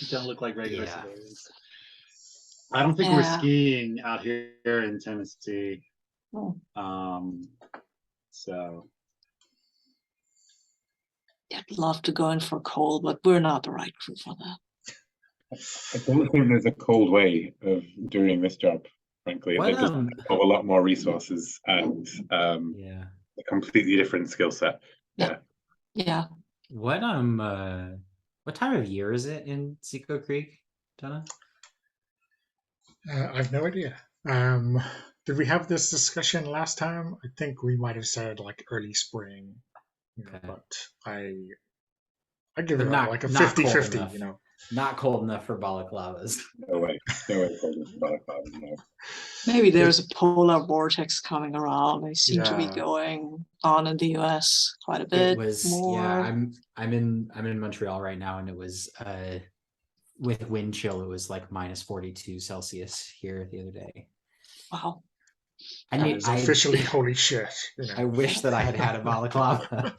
Don't look like regular Yeah. civilians. I don't think we're Yeah. skiing out here in Tennessee. Oh. So I'd love to go in for cold, but we're not the right crew for that. I don't think there's a cold way of doing this job, frankly. What, They just have a lot more resources and yeah. a completely different skill set. Yeah. Yeah. What time of year is it in Seco Creek, Donna? I've no idea. Did we have this discussion last time? I think we might have said like early spring, Okay. but I give But it not- like a not cold 50-50, enough. Not cold enough for balaclavas. No way. No way. No. Maybe there's a polar vortex coming around. They seem to be Yeah. going on in the US quite a bit It was more. yeah. I'm in Montreal right now, and it was with wind chill. It was like minus 42 Celsius here the other day. Wow. That is officially holy shit. I wish that I had had a balaclava.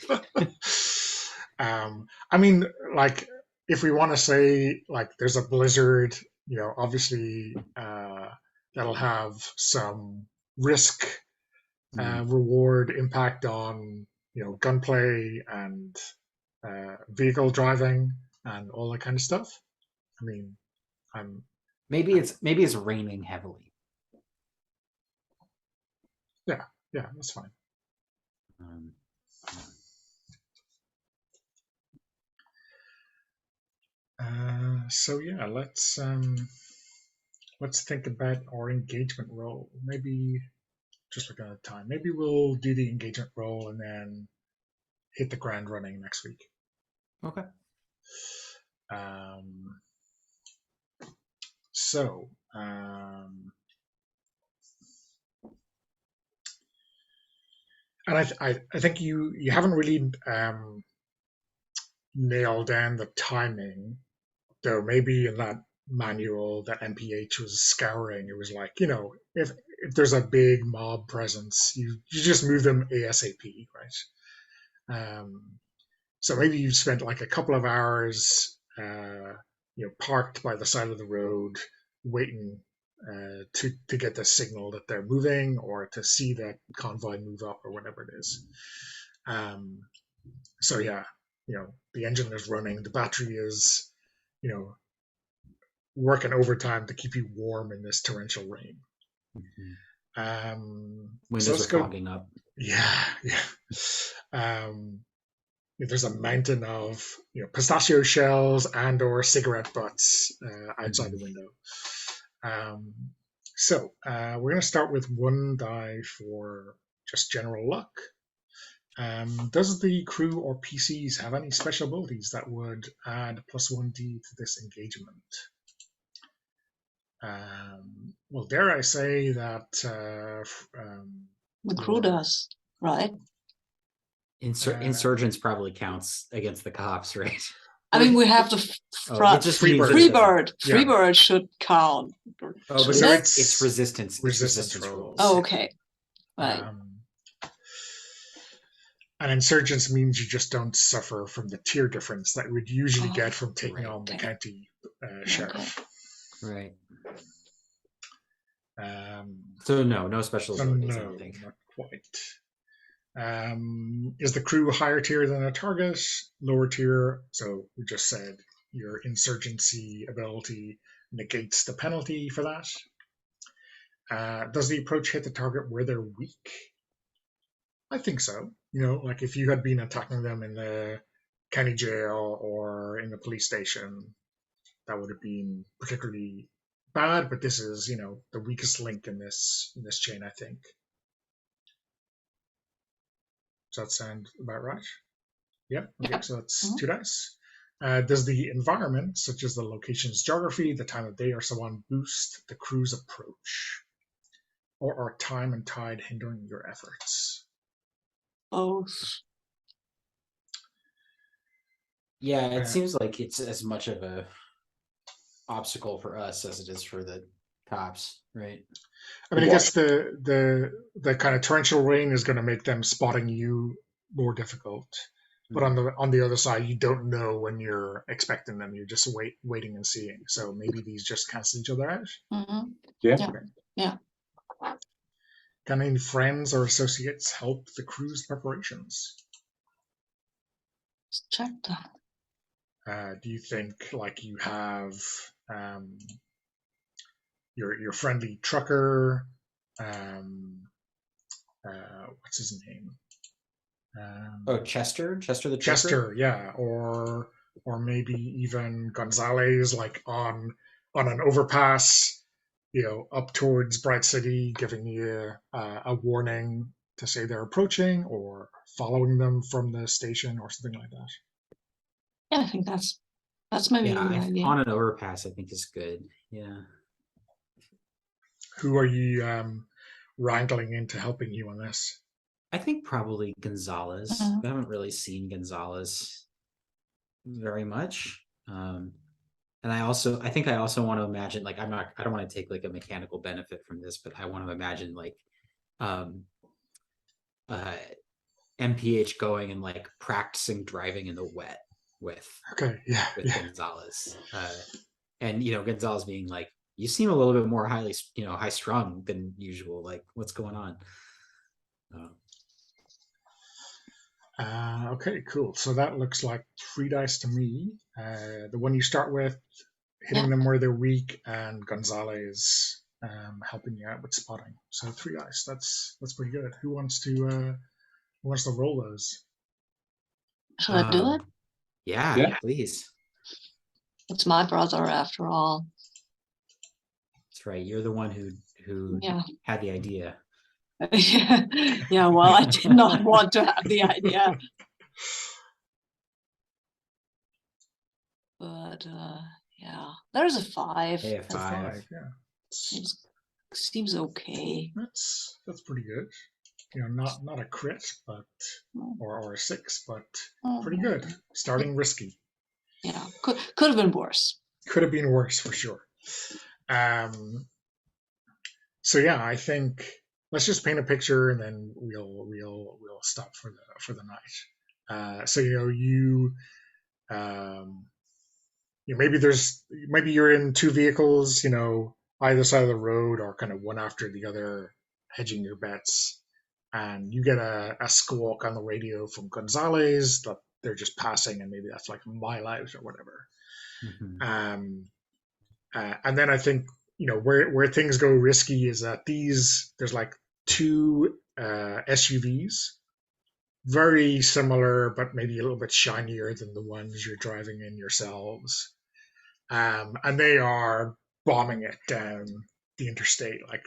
I mean, like, if we want to say like there's a blizzard, obviously that'll have some risk reward impact on gunplay and vehicle driving and all that kind of stuff. I mean, maybe it's raining heavily. Yeah, that's fine. So yeah, let's think about our engagement role. Maybe just looking at the time. Maybe we'll do the engagement role and then hit the ground running next week. Okay. So and I think you haven't really nailed down the timing, though. Maybe in that manual that MPH was scouring, it was like, if there's a big mob presence, you just move them ASAP, right? So maybe you spent like a couple of hours, parked by the side of the road, waiting to get the signal that they're moving or to see that convoy move up or whatever it is. So yeah, the engine is running, the battery is, working overtime to keep you warm in this torrential rain. Windows are fogging up. Yeah. There's a mountain of pistachio shells and or cigarette butts outside the window. So we're going to start with 1 die for just general luck. Does the crew or PCs have any special abilities that would add +1d to this engagement? Well, dare I say that the crew does, right? Insurgents probably counts against the cops, right? I mean, we have the Oh, it just Free means bird. Freebird. Yeah. Freebird should count. Oh, but So it's resistance. It's resistance rules. Oh, okay. Right. And insurgents means you just don't suffer from the tier difference that you would usually get from taking on the county sheriff. Right. Um, So no special so abilities. I no, don't think. not quite. Is the crew higher tier than a target? Lower tier? So we just said your insurgency ability negates the penalty for that. Does the approach hit the target where they're weak? I think so. Like if you had been attacking them in the county jail or in the police station, that would have been particularly bad. But this is, the weakest link in this chain, I think. Does that sound about right? Yep. Okay, so that's 2 dice. Does the environment, such as the location's geography, the time of day, or so on, boost the crew's approach? Or are time and tide hindering your efforts? Both. Yeah, it seems like it's as much of a obstacle for us as it is for the cops, right? I mean, I guess the kind of torrential rain is going to make them spotting you more difficult. But on the other side, you don't know when you're expecting them. You're just waiting and seeing. So maybe these just cancel each other out. Mm-hmm. Yeah. Yeah. Okay. Yeah. Can any friends or associates help the crew's preparations? Let's check that. Do you think like you have your friendly trucker? What's his name? Chester the trucker? Chester, yeah, or maybe even Gonzalez, like on an overpass, up towards Bright City, giving you a warning to say they're approaching, or following them from the station, or something like that. Yeah, I think that's maybe a good idea. On an overpass, I think is good. Yeah. Who are you wrangling into helping you on this? I think probably Gonzalez. We haven't really seen Gonzalez very much. And I think I also want to imagine, like, I don't want to take like a mechanical benefit from this, but I want to imagine like MPH going and like practicing driving in the wet with Gonzalez. And Gonzalez being like, you seem a little bit more high strung than usual. Like, what's going on? Okay, cool. So that looks like 3 dice to me. The one you start with, hitting them where they're weak, and Gonzalez helping you out with spotting. So 3 dice. That's pretty good. Who wants to roll those? Should I do it? Yeah, please. It's my brother after all. That's right. You're the one who had the idea. Yeah, well, I did not want to have the idea. But there's a 5. Yeah, 5. Yeah. Seems okay. That's pretty good. Not a crit, but or a 6, but pretty good. Starting risky. Yeah, could have been worse. Could have been worse for sure. So yeah, I think let's just paint a picture, and then we'll stop for the night. So maybe you're in 2 vehicles, either side of the road, or kind of one after the other, hedging your bets, and you get a squawk on the radio from Gonzalez that they're just passing, and maybe that's like a mile out or whatever. And then I think where things go risky is that there's like 2 SUVs, very similar, but maybe a little bit shinier than the ones you're driving in yourselves. And they are bombing it down the interstate. Like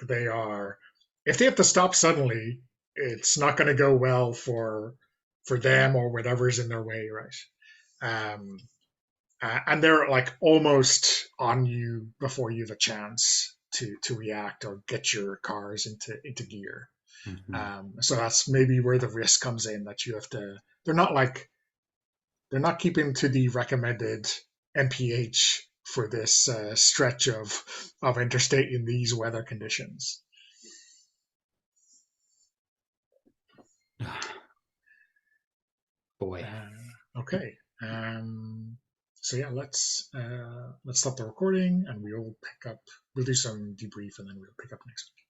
if they have to stop suddenly, it's not going to go well for them or whatever's in their way, right? And they're like almost on you before you have a chance to react or get your cars into gear. So that's maybe where the risk comes in, that you have to. They're not keeping to the recommended MPH for this stretch of interstate in these weather conditions. Boy. Okay. So yeah, let's stop the recording, and we'll do some debrief, and then we'll pick up next week.